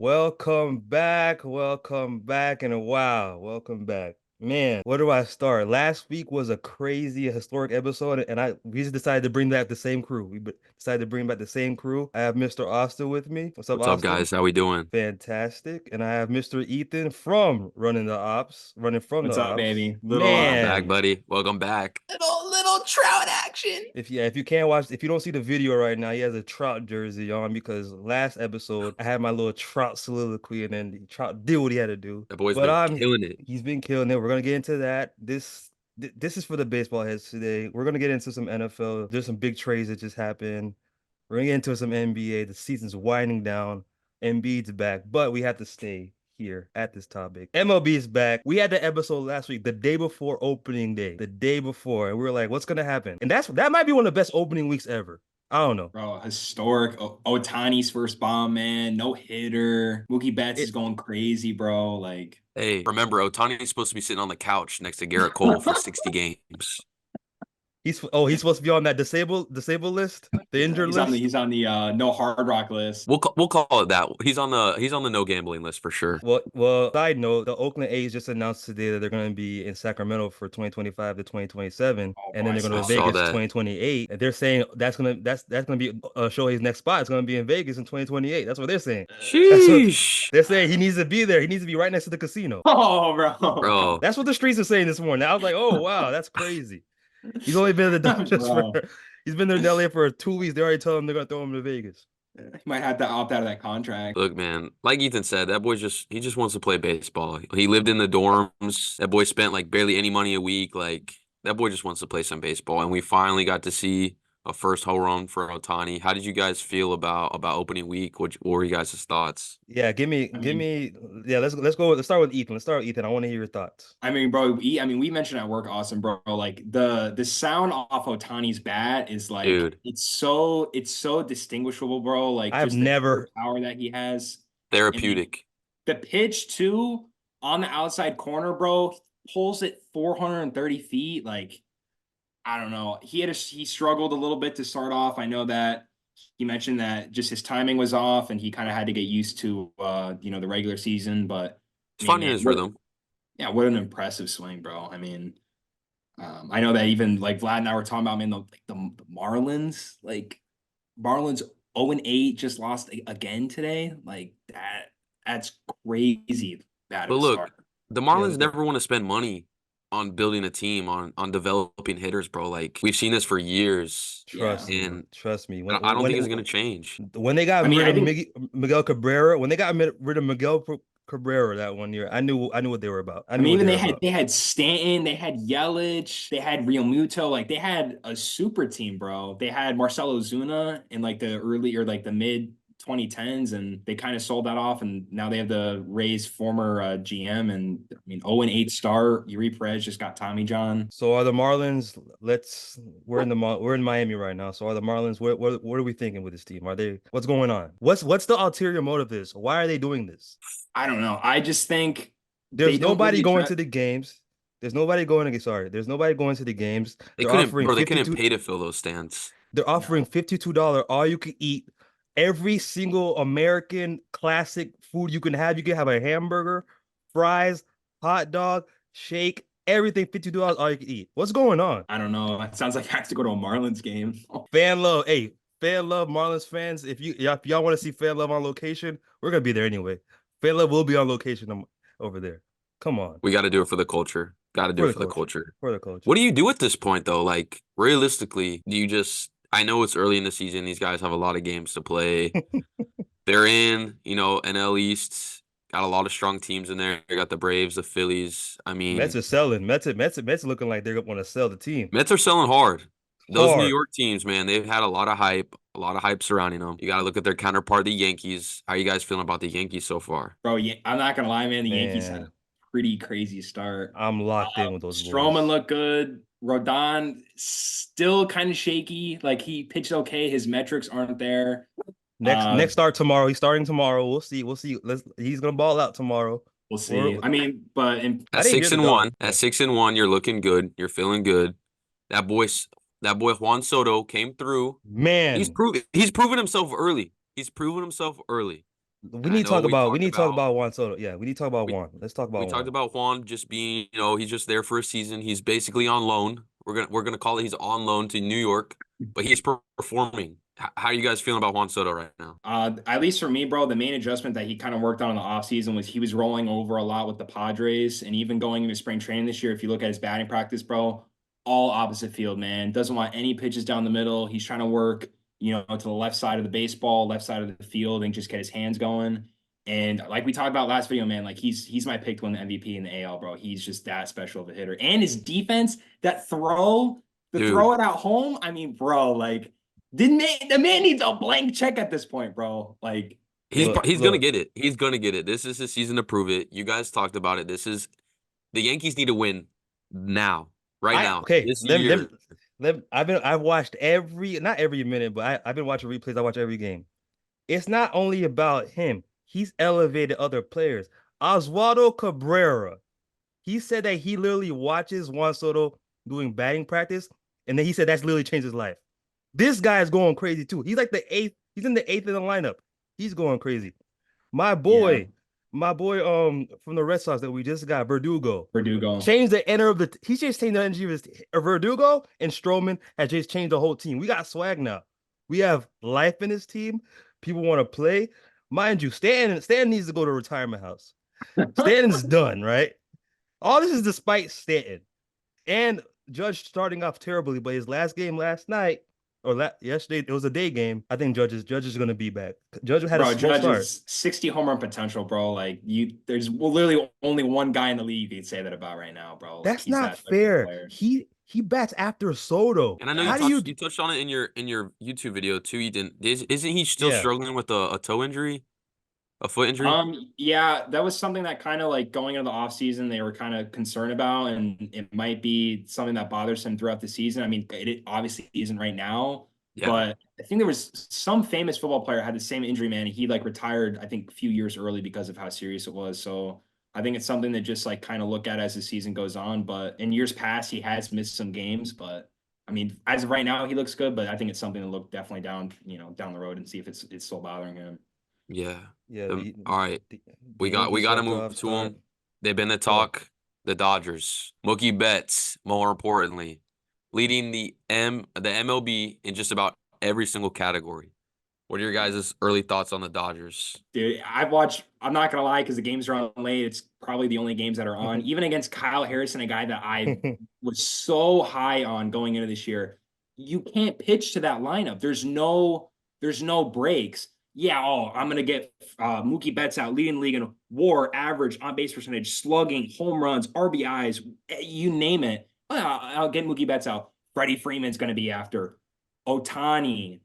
Welcome back, and wow, welcome back. Man, where do I start? Last week was a crazy historic episode, and we just decided to bring back the same crew. Decided to bring back the same crew. I have Mr. Austin with me. What's up, What's up, Austin? guys? How we doing? Fantastic. And I have Mr. Ethan from running from the What's up, ops. baby? Little Welcome back, Man, buddy. Welcome back. little Trout action. if you can't watch, if you don't see the video right now, he has a Trout jersey on because last episode I had my little Trout soliloquy and then Trout did what he had to do. That boy's But been killing it. he's been killing it. We're gonna get into that. This is for the baseball heads today. We're gonna get into some NFL. There's some big trades that just happened. We're gonna get into some NBA. The season's winding down. Embiid's back, but we have to stay here at this topic. MLB is back. We had the episode last week, the day before opening day, the day before, and we were like, "What's gonna happen?" And that might be one of the best opening weeks ever. I don't know. Bro, historic. Otani's first bomb, man. No hitter. Mookie Betts It, is going crazy, bro. Like, Hey, remember, Otani's supposed to be sitting on the couch next to Garrett Cole for 60 games. he's supposed to be on that disabled list, the injured he's on list. the no Hard Rock list. We'll call it that. He's on the no gambling list for sure. Well, side note, the Oakland A's just announced today that they're going to be in Sacramento for 2025 to 2027, Oh, and boy, then I they're going to saw Vegas that. 2028. And they're saying that's gonna be Shohei's next spot. It's going to be in Vegas in 2028. That's what they're saying. That's what Sheesh, they're saying. He needs to be there. He needs to be right next to the casino. Oh, bro. bro. That's what the streets are saying this morning. I was like, oh wow, that's crazy. He's only been in the Dodgers for Bro. he's been there in LA for 2 weeks. They already told him they're gonna throw him to Vegas. He might have to opt out of that contract. Look, man, like Ethan said, that boy he just wants to play baseball. He lived in the dorms. That boy spent like barely any money a week. Like that boy just wants to play some baseball. And we finally got to see a first home run for Otani. How did you guys feel about opening week? What were you guys' thoughts? Yeah, give I mean, me. Yeah, let's go. Let's start with Ethan. Let's start with Ethan. I want to hear your thoughts. Bro, we mentioned at work, Austin, bro, like the sound off Otani's bat is like Dude, it's so distinguishable, bro. Like I've just the never. power that he has. And therapeutic. the pitch too on the outside corner, bro, pulls it 430 feet. Like, I don't know. He struggled a little bit to start off. I know that he mentioned that just his timing was off and he kind of had to get used to the regular season. But It's I mean, finding man, his rhythm. yeah, what an impressive swing, bro. I mean, I know that even like Vlad and I were talking about, man, the Marlins, like Marlins 0-8 just lost again today. Like that's crazy bad But of a look, start. the Yeah, Marlins never want to spend money on building a team, on developing hitters, bro. Like we've seen this for years, Yeah. and trust me. I don't think it's gonna change. When they got I mean, rid I of think Miguel Cabrera, when they got rid of Cabrera that one year, I knew what they were about. I I knew mean, what even they were they had about. they had Stanton, they had Yelich, they had Real Muto, like they had a super team, bro. They had Marcelo Zuna in like the early or like the mid 2010s, and they kind of sold that off, and now they have the Rays former GM, and I mean 0-8 start. Yuri Perez just got Tommy John. So are the Marlins? We're in Miami right now. So are the Marlins? What are we thinking with this team? Are they? What's going on? What's the ulterior motive of this? Why are they doing this? I don't know. I just think they There's don't nobody really going address. to the games. There's nobody going to sorry. There's nobody going to the games. They They're couldn't, offering bro. They couldn't 52. pay to fill those stands. They're offering No. $52 all you can eat. Every single American classic food you can have. You can have a hamburger, fries, hot dog, shake, everything $52 all you can eat. What's going on? I don't know. It sounds like I have to go to a Marlins game. Fan love. Hey, fan love Marlins fans. If y'all want to see fan love on location, we're gonna be there anyway. Fan love will be on location over there. Come on. We got to do it for the culture. Got to do For it the for the culture. culture. For the culture. What do you do at this point, though? Like realistically, do you just? I know it's early in the season. These guys have a lot of games to play. They're in, NL East. Got a lot of strong teams in there. You got the Braves, the Phillies. I Mets mean, are selling. Mets are looking like they're gonna sell the team. Mets are selling hard. Those New Hard. York teams, man, they've had a lot of hype surrounding them. You got to look at their counterpart, the Yankees. How you guys feeling about the Yankees so far? Bro, yeah, I'm not gonna lie, man. The Yankees had Man, a pretty crazy start. I'm locked in with those Stroman boys. looked good. Rodon still kind of shaky. Like he pitched okay. His metrics aren't there. Uh, Next start tomorrow. He's starting tomorrow. We'll see. We'll see. He's gonna ball out tomorrow. we'll Or see. I mean, but I At didn't hear six the and dog. one, at 6-1, you're looking good. You're feeling good. That boy, that boy Juan Soto came through. Man, He's proven himself early. He's proven himself early. We And I need to know talk we about we talked need to talk about about Juan Soto. Yeah, we need to talk about we Juan. Let's talk we about talked Juan. about Juan just being, he's just there for a season. He's basically on loan. We're gonna call it he's on loan to New York, but he's performing. How are you guys feeling about Juan Soto right now? At least for me, bro, the main adjustment that he kind of worked on in the offseason was he was rolling over a lot with the Padres and even going into spring training this year. If you look at his batting practice, bro, all opposite field, man. Doesn't want any pitches down the middle. He's trying to work, to the left side of the baseball, left side of the field, and just get his hands going. And like we talked about last video, man, like he's my pick to win the MVP in the AL, bro. He's just that special of a hitter. And his defense, the Dude, throw it at home. I mean, bro, like the man needs a blank check at this point, bro. Like he's this, Look, he's gonna look, get it. He's gonna get it. This is his season to prove it. You guys talked about it. The Yankees need to win now, right I now, okay. this year. I've watched not every minute, but I've been watching replays. I watch every game. It's not only about him. He's elevated other players. Oswaldo Cabrera. He said that he literally watches Juan Soto doing batting practice, and then he said that's literally changed his life. This guy is going crazy too. He's like the eighth. He's in the eighth in the lineup. He's going crazy. My yeah, boy, my boy, from the Red Sox that we just got, Verdugo, Verdugo. changed the enter of the. He just changed the energy of his. Verdugo and Stroman has just changed the whole team. We got swag now. We have life in this team. People want to play. Mind you, Stan needs to go to a retirement house. Stanton's done, right? All this is despite Stanton and Judge starting off terribly, but his last game last night yesterday, it was a day game. I think Judge is going to be back. Judge had a Bro, slow Judge start. is 60 home run potential, bro. Like there's literally only one guy in the league you'd say that about right now, bro. Like That's he's not that type of fair. player. He bats after Soto. And I know Yeah. How do you? you touched on it in your YouTube video too. You didn't. Isn't he still Yeah, struggling with a toe injury, a foot injury? Yeah, that was something that kind of like going into the offseason, they were kind of concerned about, and it might be something that bothers him throughout the season. I mean, it obviously isn't right now, Yeah, but I think there was some famous football player had the same injury, man. And he like retired, I think, a few years early because of how serious it was. So I think it's something that just like kind of look at as the season goes on. But in years past, he has missed some games, but I mean, as of right now, he looks good. But I think it's something to look definitely down the road and see if it's still bothering him. yeah. yeah. All right, The we Yankees got to got move off to start. them. They've been the Go. talk. The Dodgers, Mookie Betts, more importantly, leading the MLB in just about every single category. What are your guys' early thoughts on the Dodgers? Dude, I'm not gonna lie, because the games are on late. It's probably the only games that are on. Even against Kyle Harrison, a guy that I was so high on going into this year. You can't pitch to that lineup. There's no breaks. Yeah, I'm gonna get Mookie Betts out, leading the league in WAR, average, on base percentage, slugging, home runs, RBIs, you name it. I'll get Mookie Betts out. Freddie Freeman's gonna be after Otani,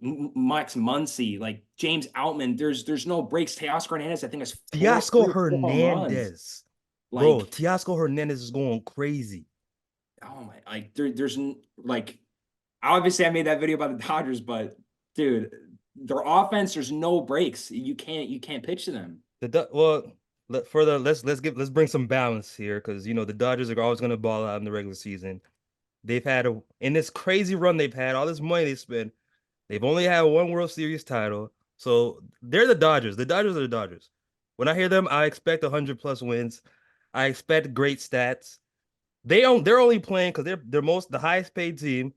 Max Muncy, like James Outman. There's no breaks. Teoscar Hernandez, I think, is Teoscar three or four home runs. Hernandez, bro. Like, Teoscar Hernandez is going crazy. oh my, like there's like, obviously I made that video about the Dodgers, but dude, their offense, there's no breaks. You can't pitch to them. Well, let's bring some balance here because the Dodgers are always going to ball out in the regular season. They've had in this crazy run they've had, all this money they spent. They've only had one World Series title, so they're the Dodgers. The Dodgers are the Dodgers. When I hear them, I expect 100+ wins. I expect great stats. They're only playing because they're the highest paid team.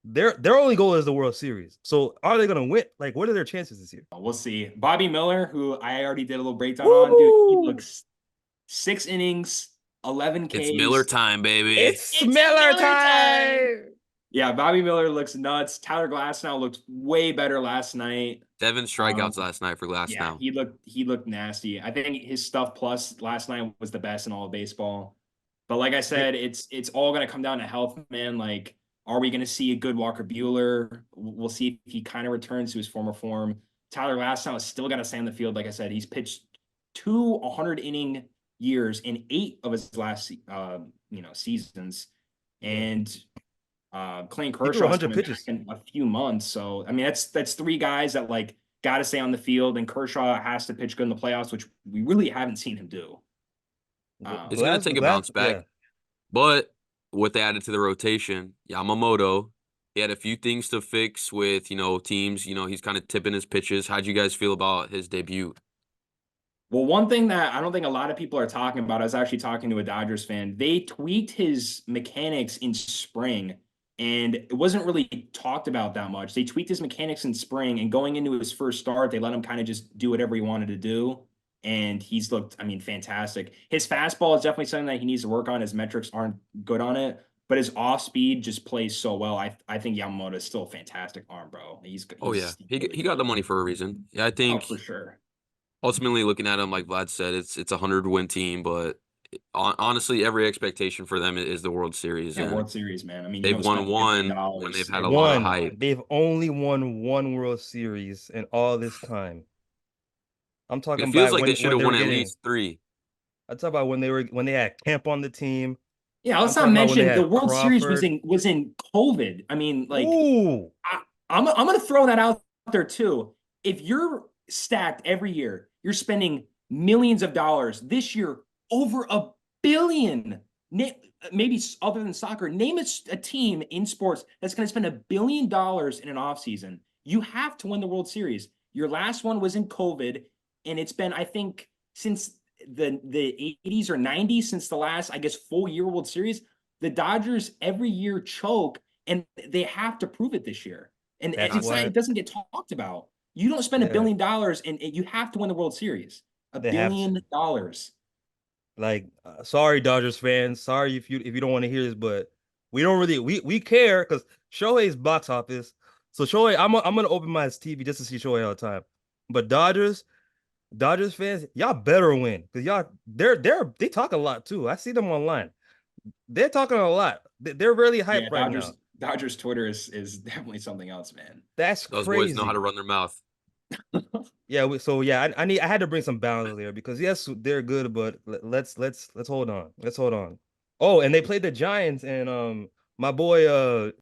Their only goal is the World Series. So are they gonna win? Like, what are their chances this year? We'll see. Bobby Miller, who I already did a little breakdown Woo! on, dude, he looks 6 innings, 11 Ks. It's Miller time, baby. It's It's Miller Miller time! time. Yeah, Bobby Miller looks nuts. Tyler Glasnow looked way better last night. 7 strikeouts last night for Glass Yeah, now. he looked nasty. I think his stuff plus last night was the best in all of baseball. But like I said, it's all gonna come down to health, man. Like, are we gonna see a good Walker Buehler? We'll see if he kind of returns to his former form. Tyler Glasnow is still gotta stay on the field. Like I said, he's pitched 200 inning years in 8 of his last seasons. And Clayton He threw Kershaw's 100 coming back pitches. in a few months. So I mean, that's 3 guys that like got to stay on the field, and Kershaw has to pitch good in the playoffs, which we really haven't seen him do. He's gonna take a bounce back. Yeah. But what they added to the rotation, Yamamoto, He had a few things to fix with, teams. He's kind of tipping his pitches. How'd you guys feel about his debut? Well, one thing that I don't think a lot of people are talking about, I was actually talking to a Dodgers fan. They tweaked his mechanics in spring, and it wasn't really talked about that much. They tweaked his mechanics in spring, and going into his first start, they let him kind of just do whatever he wanted to do. And he's looked, I mean, fantastic. His fastball is definitely something that he needs to work on. His metrics aren't good on it, but his off speed just plays so well. I think Yamamoto is still a fantastic arm, bro. Oh yeah, he really he got the good. money for a reason. Yeah, I Oh, think for sure. ultimately looking at him, like Vlad said, it's a 100-win team, but honestly, every expectation for them is the World Series, Yeah, and World Series, man. I mean, you they've don't won spend one when they've $1 billion had a every lot of year. One. hype. They've only won one World Series in all this time. I'm It talking feels about like they should when have they won were at getting. least three. I talk about when they had Kemp on the team. Yeah, I'm let's not talking about when they mention the had World Series Crawford. was in COVID. I mean, like Ooh, I'm gonna throw that out there too. If you're stacked every year, you're spending millions of dollars. This year, over $1 billion. Maybe other than soccer, name a team in sports that's going to spend $1 billion in an offseason. You have to win the World Series. Your last one was in COVID, and it's been, I think, since the 80s or 90s, since the last, I guess, full year World Series. The Dodgers every year choke, and they have to prove it this year. And that's it's not, why. it doesn't get talked about. You don't spend $1 Yeah, billion and you have to win the World Series. A they have billion to. dollars. Like, sorry, Dodgers fans. Sorry if you don't want to hear this, but we don't really we care because Shohei's box office. So Shohei, I'm gonna open my TV just to see Shohei all the time. But Dodgers fans, y'all better win because y'all they talk a lot too. I see them online. They're talking a lot. They're really Yeah, hyped right now. Dodgers Twitter is definitely something else, man. That's Those boys know how to crazy. run their mouth. Yeah, so yeah, I had to bring some balance there because yes, they're good, but let's hold on. Let's hold on. Oh, and they played the Giants and my boy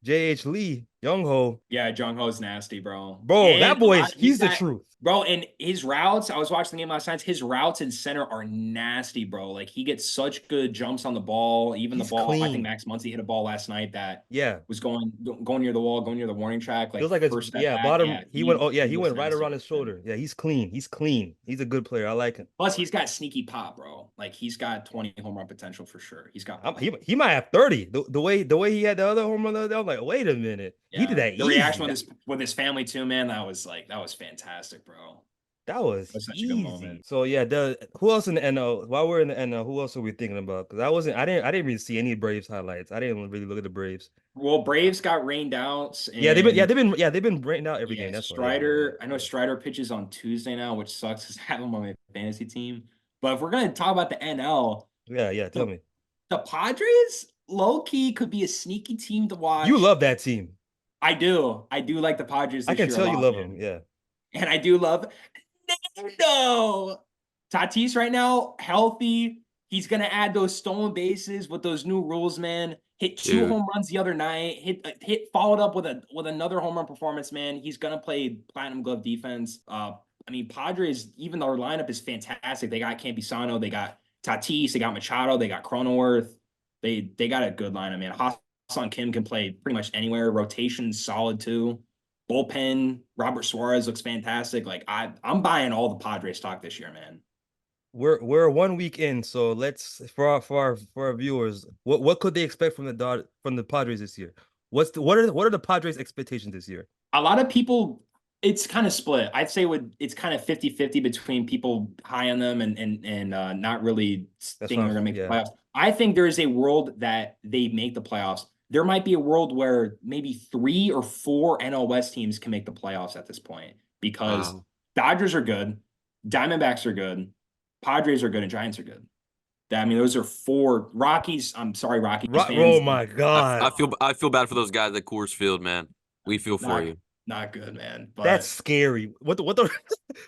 JH Lee, Young Ho. Yeah, Jung Ho's nasty, bro. Bro, And that a boy is lot he's he's the got truth. bro, and his routes, I was watching the game last night. His routes in center are nasty, bro. Like he gets such good jumps on the ball. Even the He's ball, I think clean. Max Muncy hit a ball last night that Yeah. was going near the wall, going near the warning track, Feels like like it's first step yeah, back. bottom. Yeah, He went oh yeah, he he looks went right nasty, around his man. shoulder. Yeah, he's clean. He's clean. He's a good player. I like him. Plus, he's got sneaky pop, bro. Like he's got 20 home run potential for sure. He's got pop. He might have 30. The way he had the other home run the other day, I was like, wait a minute. He did Yeah, that the reaction easy. with his family too, man. That was fantastic, bro. That was That was such a good easy. moment. So yeah, who else in the NL? While we're in the NL, who else are we thinking about? Because I didn't really see any Braves highlights. I didn't really look at the Braves. Well, Braves got rained out, Yeah, and they've been breaking out every yeah, game. That's why. Yeah. Strider. I know Strider pitches on Tuesday now, which sucks because I have him on my fantasy team. But if we're gonna talk about the NL, Yeah. Tell the, me, the Padres low key could be a sneaky team to you watch. love that team. I do. I do like the Padres I this can year a tell you lot, love them. man. Yeah, And I do love no. Tatis right now, healthy. He's gonna add those stolen bases with those new rules, man. Hit two Dude, home runs the other night. Followed up with another home run performance, man. He's gonna play platinum glove defense. I mean, Padres, even though their lineup is fantastic, they got Campusano, they got Tatis, they got Machado, they got Cronenworth. They got a good lineup, man. Hassan Kim can play pretty much anywhere. Rotation solid too. Bullpen, Robert Suarez looks fantastic. Like I'm buying all the Padres stock this year, man. we're 1 week in, so let's for our viewers, what could they expect from from the Padres this year? What are the Padres' expectations this year? A lot of people, it's kind of split. I'd say it's kind of 50-50 between people high on them and not really That's thinking what they're gonna make the yeah. playoffs. I think there is a world that they make the playoffs. There might be a world where maybe 3 or 4 NL West teams can make the playoffs at this point because wow. Dodgers are good, Diamondbacks are good, Padres are good, and Giants are good. I mean, those are 4 Rockies. I'm sorry, Rockies Oh fans. my I, God, I feel bad for those guys at Coors Field, man. We feel for Not you, not good, man. that's But scary. What the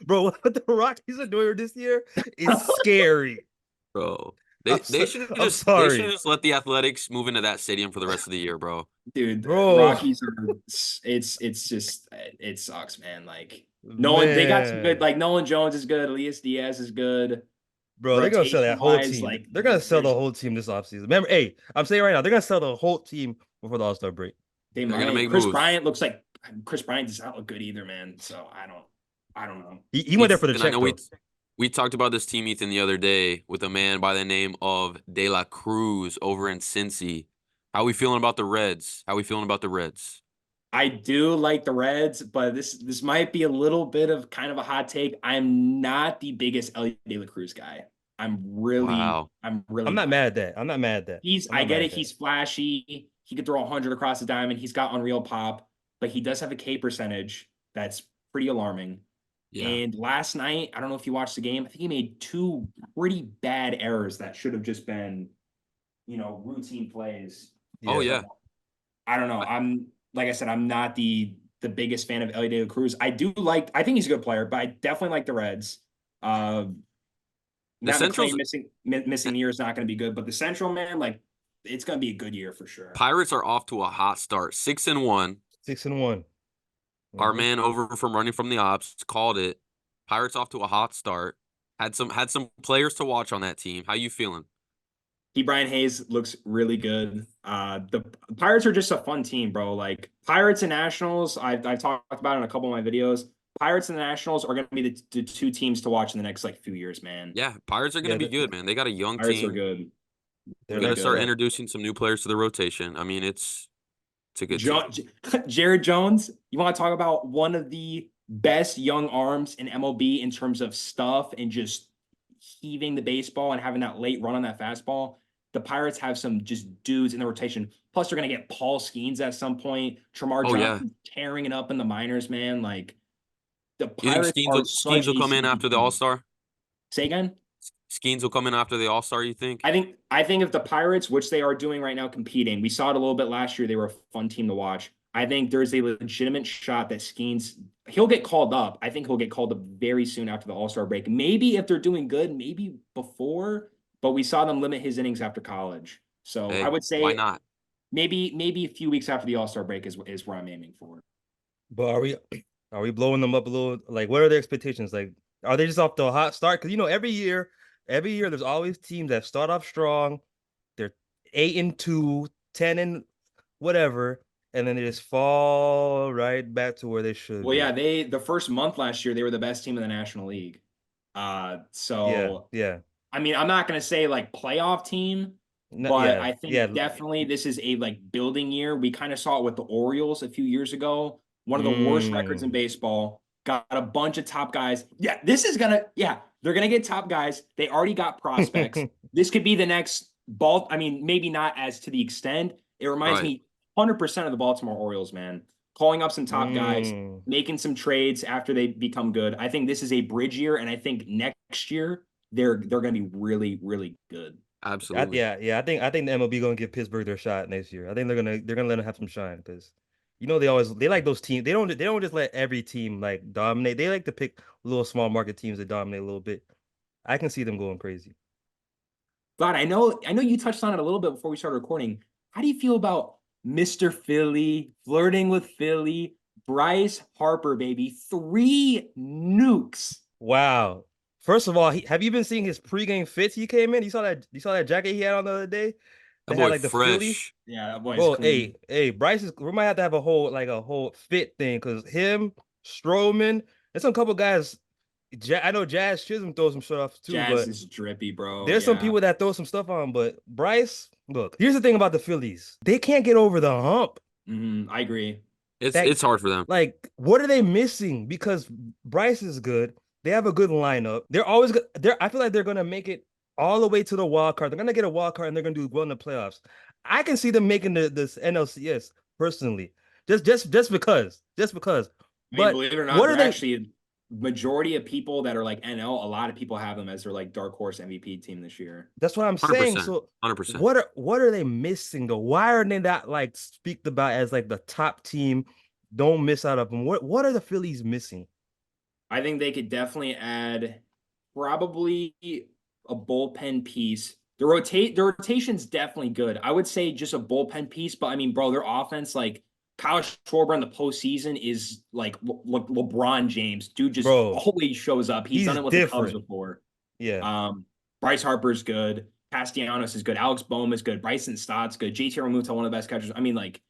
bro? What the Rockies are doing this year is scary. bro. I'm They so, should have I'm just they should have sorry, just let the Athletics move into that stadium for the rest of the year, bro. dude, bro. Rockies are it's just it sucks, man. Like no one they got some good Man, like Nolan Jones is good, Elias Diaz is good. bro, they're gonna sell Rotation that whole wise, team. like They're gonna sell the there's whole team this offseason. Remember, hey, I'm saying right now, they're gonna sell the whole team before the All-Star break. They They're gonna might. make moves. Chris Bryant does not look good either, man. So I don't know. He went there for the Ethan, I check know though. we talked about this team, Ethan, the other day with a man by the name of De La Cruz over in Cincy. How we feeling about the Reds? How we feeling about the Reds? I do like the Reds, but this might be a little bit of kind of a hot take. I'm not the biggest Ellie De La Cruz guy. Wow. I'm really I'm not not. mad at that. I'm not mad at that. I'm I not get mad it. at that. He's flashy. He could throw 100 across the diamond. He's got unreal pop, but he does have a K percentage that's pretty alarming. Yeah. And last night, I don't know if you watched the game. I think he made two pretty bad errors that should have just been, routine plays. Oh Yeah. yeah. So I don't know. I- Like I said, I'm not the biggest fan of Ellie De La Cruz. I think he's a good player, but I definitely like the Reds. Uh, The Matt McClain Central's missing the year is not going to be good, but the Central, man, like it's going to be a good year for sure. Pirates are off to a hot start. 6-1. 6-1. Our Mhm. man over from running from the ops called it. Pirates off to a hot start. Had some players to watch on that team. How you feeling? Brian Hayes looks really good. The Pirates are just a fun team, bro. Like Pirates and Nationals, I've talked about it in a couple of my videos. Pirates and the Nationals are going to be the two teams to watch in the next like few years, man. Yeah, Pirates are gonna Yeah, be good, man. They got a young Pirates are team. good. they're Gonna Really like start good. introducing some new players to the rotation. I mean, it's a good team. Jared Jones, you want to talk about one of the best young arms in MLB in terms of stuff and just heaving the baseball and having that late run on that fastball. The Pirates have some just dudes in the rotation. Plus, they're going to get Paul Skeens at some point. Tremar Oh yeah. Johnson tearing it up in the minors, man. Like the You think Pirates are Skeens such will a come in sneaky after the team. All-Star? Say again? Skeens will come in after the All-Star, you think? I think if the Pirates, which they are doing right now, competing, we saw it a little bit last year. They were a fun team to watch. I think there's a legitimate shot that Skeens he'll get called up. I think he'll get called up very soon after the All-Star break. Maybe if they're doing good, maybe before, but we saw them limit his innings after college. So I Hey, would why say not? maybe a few weeks after the All-Star break is where I'm aiming for. But are we blowing them up a little? Like, what are their expectations? Like, are they just off to a hot start? Because every year there's always teams that start off strong. They're 8-2, 10 and whatever, and then they just fall right back to where they should Well, be. yeah, the first month last year, they were the best team in the National League. Yeah, So yeah, I mean, I'm not gonna say like playoff team, no, but yeah, I think yeah. definitely this is a like building year. We kind of saw it with the Orioles a few years ago. One of the worst records in Mm. baseball. Got a bunch of top guys. Yeah, they're gonna get top guys. They already got prospects. This could be the next ball. I mean, maybe not as to the extent. It reminds Right. me 100% of the Baltimore Orioles, man. Calling up some top guys, Mm. making some trades after they become good. I think this is a bridge year, and I think next year they're going to be really, really good. Absolutely. Yeah. I think the MLB gonna give Pittsburgh their shot next year. I think they're gonna let them have some shine because they like those teams. They don't just let every team like dominate. They like to pick little small market teams that dominate a little bit. I can see them going crazy. But I know you touched on it a little bit before we started recording. How do you feel about Mr. Philly flirting with Philly? Bryce Harper, baby, 3 nukes. Wow. First of all, have you been seeing his pregame fits? He came in. You saw that jacket he had on the other day That that had boy like the Philly. fresh. Yeah, that boy's Bro, clean. hey, we might have to have a whole fit thing because him, Strowman, and some couple guys. I know Jazz Chisholm throws some stuff too, Jazz but is drippy, bro. there's some Yeah. people that throw some stuff on. But Bryce, look, here's the thing about the Phillies. They can't get over the hump. I agree. It's That hard for them. like, what are they missing? Because Bryce is good. They have a good lineup. They're always good. I feel like they're gonna make it all the way to the wild card. They're gonna get a wild card and they're gonna do well in the playoffs. I can see them making this NLCS personally. Just because. Just because. I mean, But believe it or not, what are they're they? actually majority of people that are like NL, a lot of people have them as their like dark horse MVP team this year. That's what I'm saying. 100%. So 100%. what are they missing though? Why are they not like speaked about as like the top team? Don't miss out of them. What are the Phillies missing? I think they could definitely add probably a bullpen piece. The rotation's definitely good. I would say just a bullpen piece, but I mean, bro, their offense, like Kyle Schwarber in the postseason is like LeBron James. Dude just Bro, always shows up. He's done he's it with the Cubs different. before. Yeah. Um, Bryce Harper's good. Castellanos is good. Alex Bohm is good. Bryson Stott's good. JT Realmuto, one of the best catchers. I mean, like,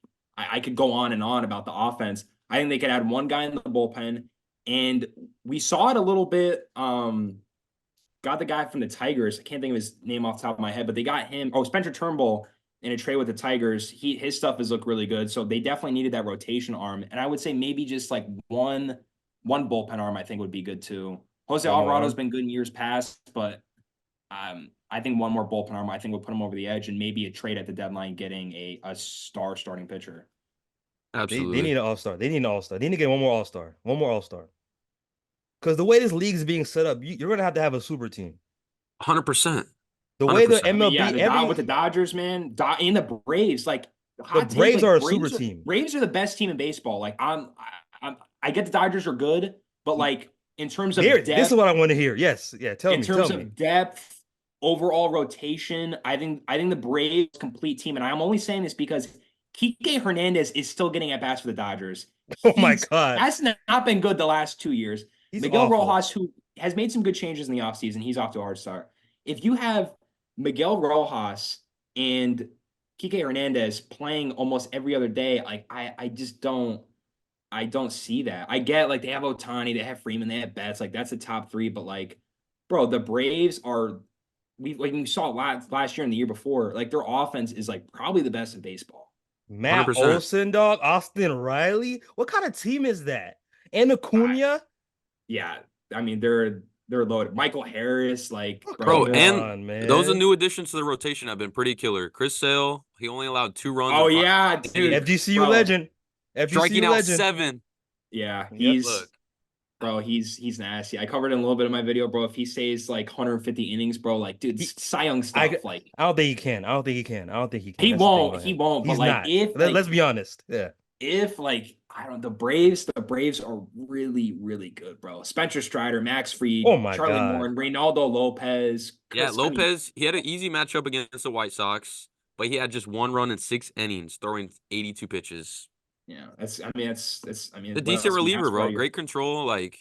I could go on and on about the offense. I think they could add one guy in the bullpen. And we saw it a little bit. Got the guy from the Tigers. I can't think of his name off the top of my head, but they got him. Oh, Spencer Turnbull in a trade with the Tigers. His stuff has looked really good. So they definitely needed that rotation arm. And I would say maybe just like one bullpen arm I think would be good too. Jose Alvarado's been good in years past, but I think one more bullpen arm I think would put him over the edge, and maybe a trade at the deadline getting a star starting pitcher. Absolutely. They need an all-star. They need an all-star. They need to get one more all-star. One more all-star. Because the way this league is being set up, you're going to have a super team. 100%. The way the 100%. MLB, With the Dodgers, man, and the Braves, like the Braves are a super team. Braves are the best team in baseball. Like I get the Dodgers are good, but like in terms of depth, this is what I want to hear. Yes, yeah. Tell me. In terms of depth, overall rotation, I think the Braves complete team, and I'm only saying this because Kike Hernandez is still getting at bats for the Dodgers. Oh my God, that's not been good the last 2 years. He's Miguel awful. Rojas, who has made some good changes in the offseason, he's off to a hard start. If you have Miguel Rojas and Kike Hernandez playing almost every other day, like I just don't see that. I get like they have Ohtani, they have Freeman, they have Betts, like that's the top three, but like, bro, the Braves are we saw last year and the year before, like their offense is like probably the best in baseball. Matt 100%. Olson, dog, Austin Riley. What kind of team is that? And Acuna? Yeah, I mean they're loaded. Michael Harris, like bro, those are new additions to the rotation have been pretty killer. Chris Sale, he only allowed 2 runs. Oh yeah, dude, FGCU legend. Striking out 7. Yeah, he's nasty. I covered in a little bit of my video, bro. If he stays like 150 innings, bro, like dude, Cy Young stuff. I don't think he can. I don't think he can. He won't. But he's like, not. Let's be honest. Yeah. If like I don't know, the Braves are really, really good, bro. Spencer Strider, Max Fried, Charlie Moore, and Reynaldo Lopez. Yeah, Lopez, he had an easy matchup against the White Sox, but he had just 1 run in 6 innings, throwing 82 pitches. Yeah, that's a decent reliever, bro. Great control, like.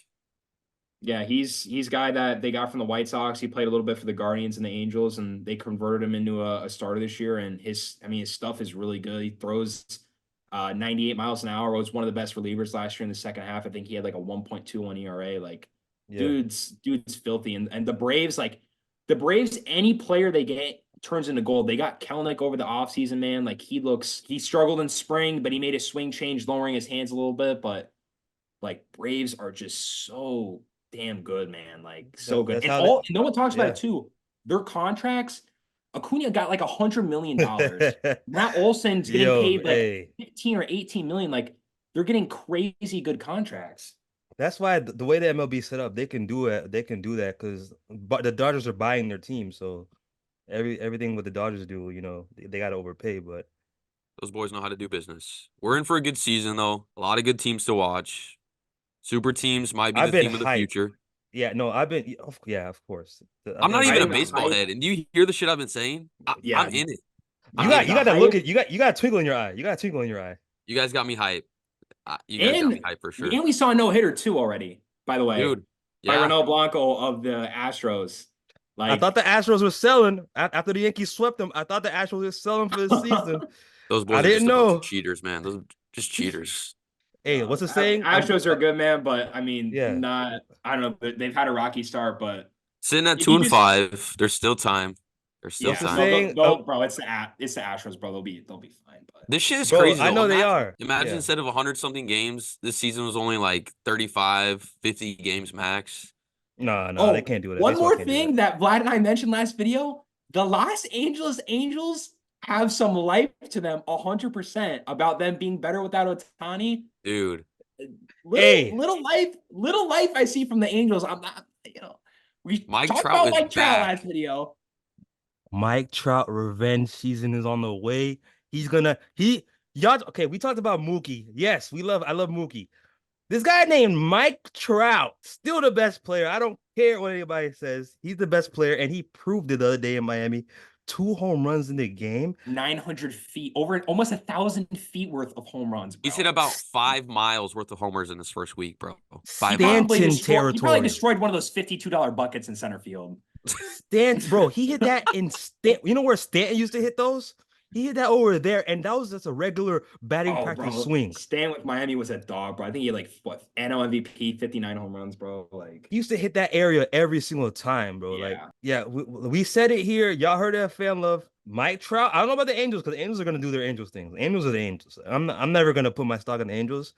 Yeah, he's guy that they got from the White Sox. He played a little bit for the Guardians and the Angels, and they converted him into a starter this year. And his stuff is really good. He throws 98 miles an hour. Was one of the best relievers last year in the second half. I think he had like a 1.21 ERA. Like, dude's filthy. And the Braves, any player they get turns into gold. They got Kelenic over the offseason, man. Like he struggled in spring, but he made a swing change, lowering his hands a little bit. But like Braves are just so damn good, man. Like so good. And no one talks about it too. Their contracts, Acuna got like $100 million. Matt Olson's getting paid like 15 or 18 million. Like they're getting crazy good contracts. That's why the way the MLB set up, they can do it. They can do that because the Dodgers are buying their team. So everything what the Dodgers do, they got to overpay. But those boys know how to do business. We're in for a good season, though. A lot of good teams to watch. Super teams might be the theme of the future. Yeah, no, of course. I'm not even a baseball head, and do you hear the shit I've been saying? I'm in it. You got a twinkle in your eye. You got a twinkle in your eye. You guys got me hype. You guys got me hype for sure. And we saw a no-hitter too already, by the way. Dude. By Ronel Blanco of the Astros. Like, I thought the Astros were selling after the Yankees swept them. I thought the Astros were selling for the season. Those boys are a bunch of cheaters, man. Those are just cheaters. Hey, what's the saying? Astros are good, man, but I mean, I don't know. They've had a rocky start, but sitting at 2-5, there's still time. There's still time. Bro, it's the Astros, bro. They'll be fine. But this shit is crazy. I know they are. Imagine instead of 100-something games, this season was only like 35, 50 games max. No, they can't do it. One more thing that Vlad and I mentioned last video: the Los Angeles Angels have some life to them, 100% about them being better without Ohtani. Dude, little life I see from the Angels. I'm not, we talked about Mike Trout last video. Mike Trout revenge season is on the way. We talked about Mookie. Yes, I love Mookie. This guy named Mike Trout, still the best player. I don't care what anybody says. He's the best player, and he proved it the other day in Miami. 2 home runs in the game. 900 feet, over almost 1,000 feet worth of home runs, bro. He's hit about 5 miles worth of homers in this first week, bro. Stanton territory. He probably destroyed one of those $52 buckets in center field. Bro, he hit that in Stanton. You know where Stanton used to hit those? He hit that over there, and that was just a regular batting Oh, practice bro, swing. Stan with Miami was a dog, bro. I think he had like what NL MVP, 59 home runs, bro. Like, He used to hit that area every single time, bro. Like, yeah. yeah, we said it here. Y'all heard that fan love. Mike Trout. I don't know about the Angels because the Angels are gonna do their Angels things. Angels are the Angels. I'm never gonna put my stock in the Angels.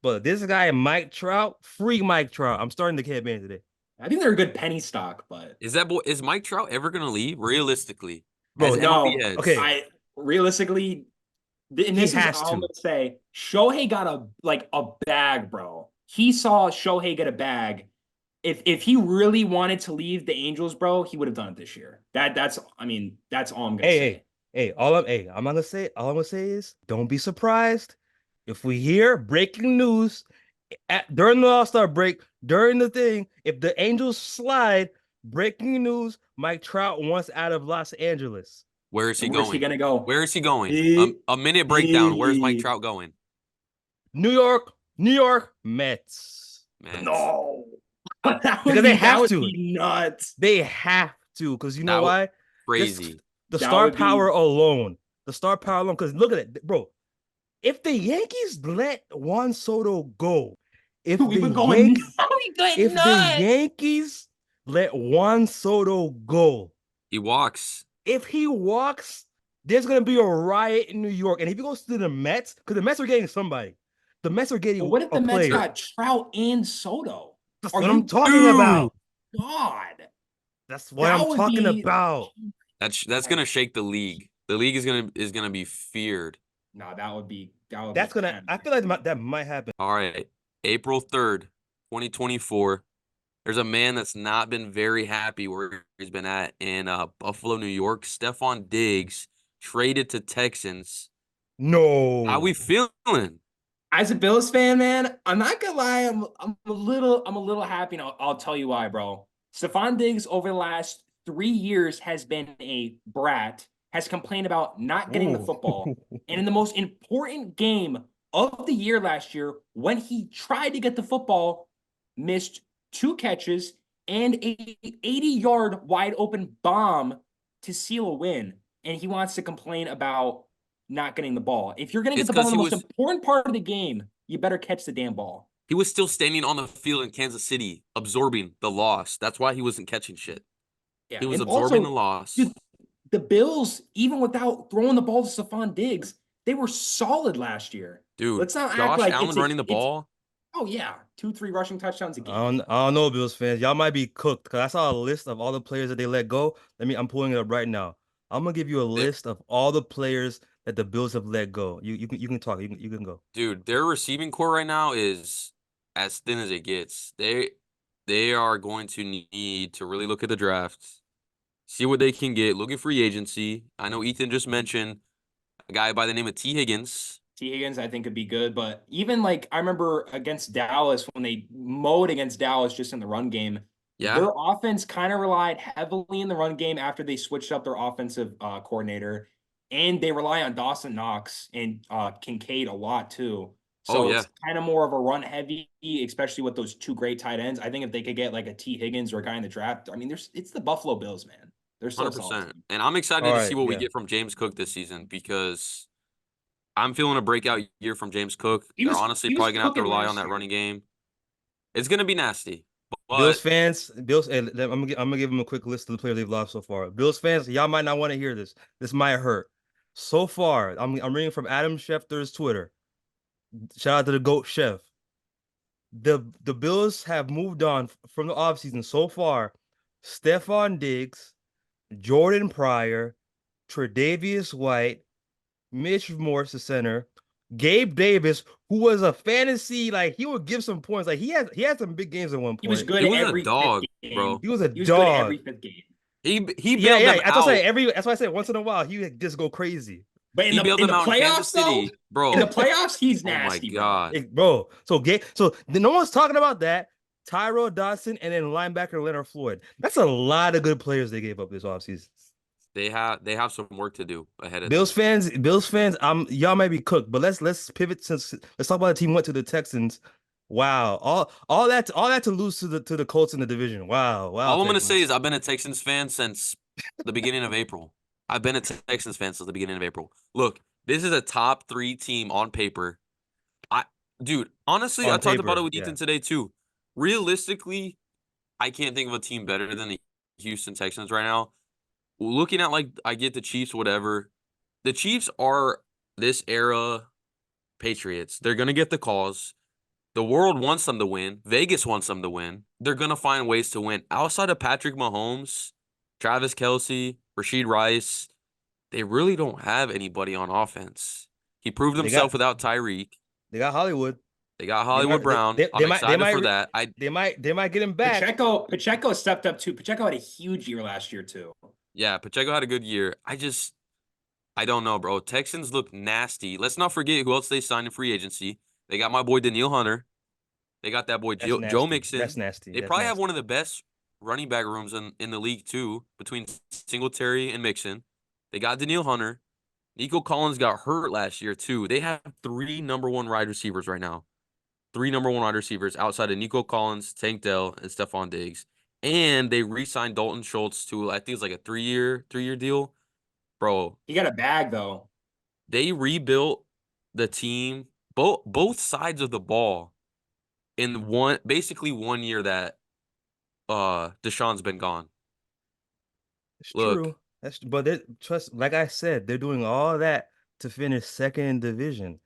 But this guy, Mike Trout, free Mike Trout. I'm starting the campaign today. I think they're a good penny stock, but Is Mike Trout ever gonna leave? Realistically, as Bro, MLB no, heads, okay, I realistically, and he this is has all I'm to. gonna say. Shohei got a bag, bro. He saw Shohei get a bag. If he really wanted to leave the Angels, bro, he would have done it this year. That's all I'm gonna Hey, say. I'm gonna say, all I'm gonna say is don't be surprised if we hear breaking news during the All-Star break, during the thing, if the Angels slide, breaking news, Mike Trout wants out of Los Angeles. where is he And where's he going? gonna go? Where is he going? Eh, A minute breakdown. Where's Mike eh, Trout going? New York Mets. Mets. no. That would Because they be that have would to. be nuts. They have to, because you know That was why? Just crazy. the That star would power be alone. The star power alone. Because look at it, bro. If the Yankees let Juan Soto go, if we the were going Yank we going if the nuts. Yankees let Juan Soto go, He walks. if he walks, there's gonna be a riot in New York. And if he goes to the Mets, because the Mets are getting somebody, the Mets are But getting what if a the Mets player. got Trout and Soto? That's Are what I'm you talking Dude, about. God? That's what I'm That would talking be about. that's gonna shake the league. The league is gonna be feared. no, that would be That's gonna. 10. I feel like that might happen. All right. April 3rd, 2024. There's a man that's not been very happy where he's been at in Buffalo, New York. Stephon Diggs traded to Texans. How we No. feeling? As a Bills fan, man, I'm not gonna lie, I'm a little happy, and I'll tell you why, bro. Stephon Diggs over the last 3 years has been a brat, has complained about not getting the Ooh. football. And in the most important game of the year last year, when he tried to get the football, missed 2 catches and a 80-yard wide open bomb to seal a win. And he wants to complain about not getting the ball. If you're going to get It's the ball because in he the most was important part of the game, you better catch the damn ball. he was still standing on the field in Kansas City, absorbing the loss. That's why he wasn't catching shit. Yeah. He was And absorbing the also, loss. dude, the Bills, even without throwing the ball to Stephon Diggs, they were solid last year. Dude, Let's not act Josh like Allen running the ball. oh yeah, 2, 3 rushing touchdowns a game. I don't know, Bills fans. Y'all might be cooked because I saw a list of all the players that they let go. I'm pulling it up right now. I'm gonna give you a They- list of all the players that the Bills have let go. You can talk. You can go. Dude, their receiving core right now is as thin as it gets. They are going to need to really look at the draft, see what they can get, look at free agency. I know Ethan just mentioned a guy by the name of T. Higgins. T. Higgins, I think, could be good, but even like I remember against Dallas when they mowed against Dallas just in the run game, Yeah, their offense kind of relied heavily in the run game after they switched up their offensive coordinator, and they rely on Dawson Knox and Kincaid a lot too. oh So yeah, it's kind of more of a run heavy, especially with those two great tight ends. I think if they could get like a T. Higgins or a guy in the draft, I mean, it's the Buffalo Bills, man. They're still a solid 100%. team. And I'm All excited to see right, what we yeah. get from James Cook this season because I'm feeling a breakout year from James Cook. He They're was honestly he was probably gonna have to cooking rely on last that year. running game. It's gonna be nasty, Bills but fans, Bills. I'm gonna give them a quick list of the players they've lost so far. Bills fans, y'all might not want to hear this. This might hurt. So far, I'm reading from Adam Schefter's Twitter. Shout out to the GOAT Chef. The Bills have moved on from the offseason so far. Stephon Diggs, Jordan Pryor, Tre'Davious White, Mitch Morse, the center, Gabe Davis, who was a fantasy, like he would give some points. Like he had some big games at one He was point. good he was a every fifth dog, game. bro. He was a He was good every dog. fifth game. He Yeah, bailed yeah. them That's out. why I said once in a while he would just go crazy. But in He the bailed in them the out in Kansas playoffs, though, City, in the bro. playoffs, he's Oh my nasty, bro. God. Bro, so no one's talking about that. Tyrod Dodson and then linebacker Leonard Floyd. That's a lot of good players they gave up this offseason. They have some work to do ahead of them. Bills fans, y'all might be cooked, but let's pivot since let's talk about the team who went to the Texans. Wow, all that to lose to the Colts in the division. Wow, All I'm gonna say Texans. is I've been a Texans fan since the beginning of April. I've been a Texans fan since the beginning of April. Look, this is a top 3 team on paper. Dude, honestly, I On talked about it paper, with yeah. Ethan today too. Realistically, I can't think of a team better than the Houston Texans right now. Looking at like I get the Chiefs, whatever. The Chiefs are this era Patriots. They're gonna get the calls. The world wants them to win. Vegas wants them to win. They're gonna find ways to win. Outside of Patrick Mahomes, Travis Kelce, Rashid Rice, they really don't have anybody on offense. He proved They himself got without Tyreek. they got Hollywood. They got They Hollywood might Brown. I'm they excited might for that. they might get him back. Pacheco stepped up too. Pacheco had a huge year last year too. Yeah, Pacheco had a good year. I don't know, bro. Texans look nasty. Let's not forget who else they signed in free agency. They got my boy Daniil Hunter. They got that boy That's Joe nasty. That's Mixon. nasty. They That's probably have nasty. one of the best running back rooms in the league too, between Singletary and Mixon. They got Daniil Hunter. Nico Collins got hurt last year too. They have 3 number 1 wide receivers right now. 3 number 1 wide receivers outside of Nico Collins, Tank Dell, and Stephon Diggs. And they re-signed Dalton Schultz to I think it's like a 3-year deal. Bro, He got a bag though. they rebuilt the team, both sides of the ball in basically 1 year that Deshaun's been gone. It's Look, true. But trust, like I said, they're doing all that to finish second in division.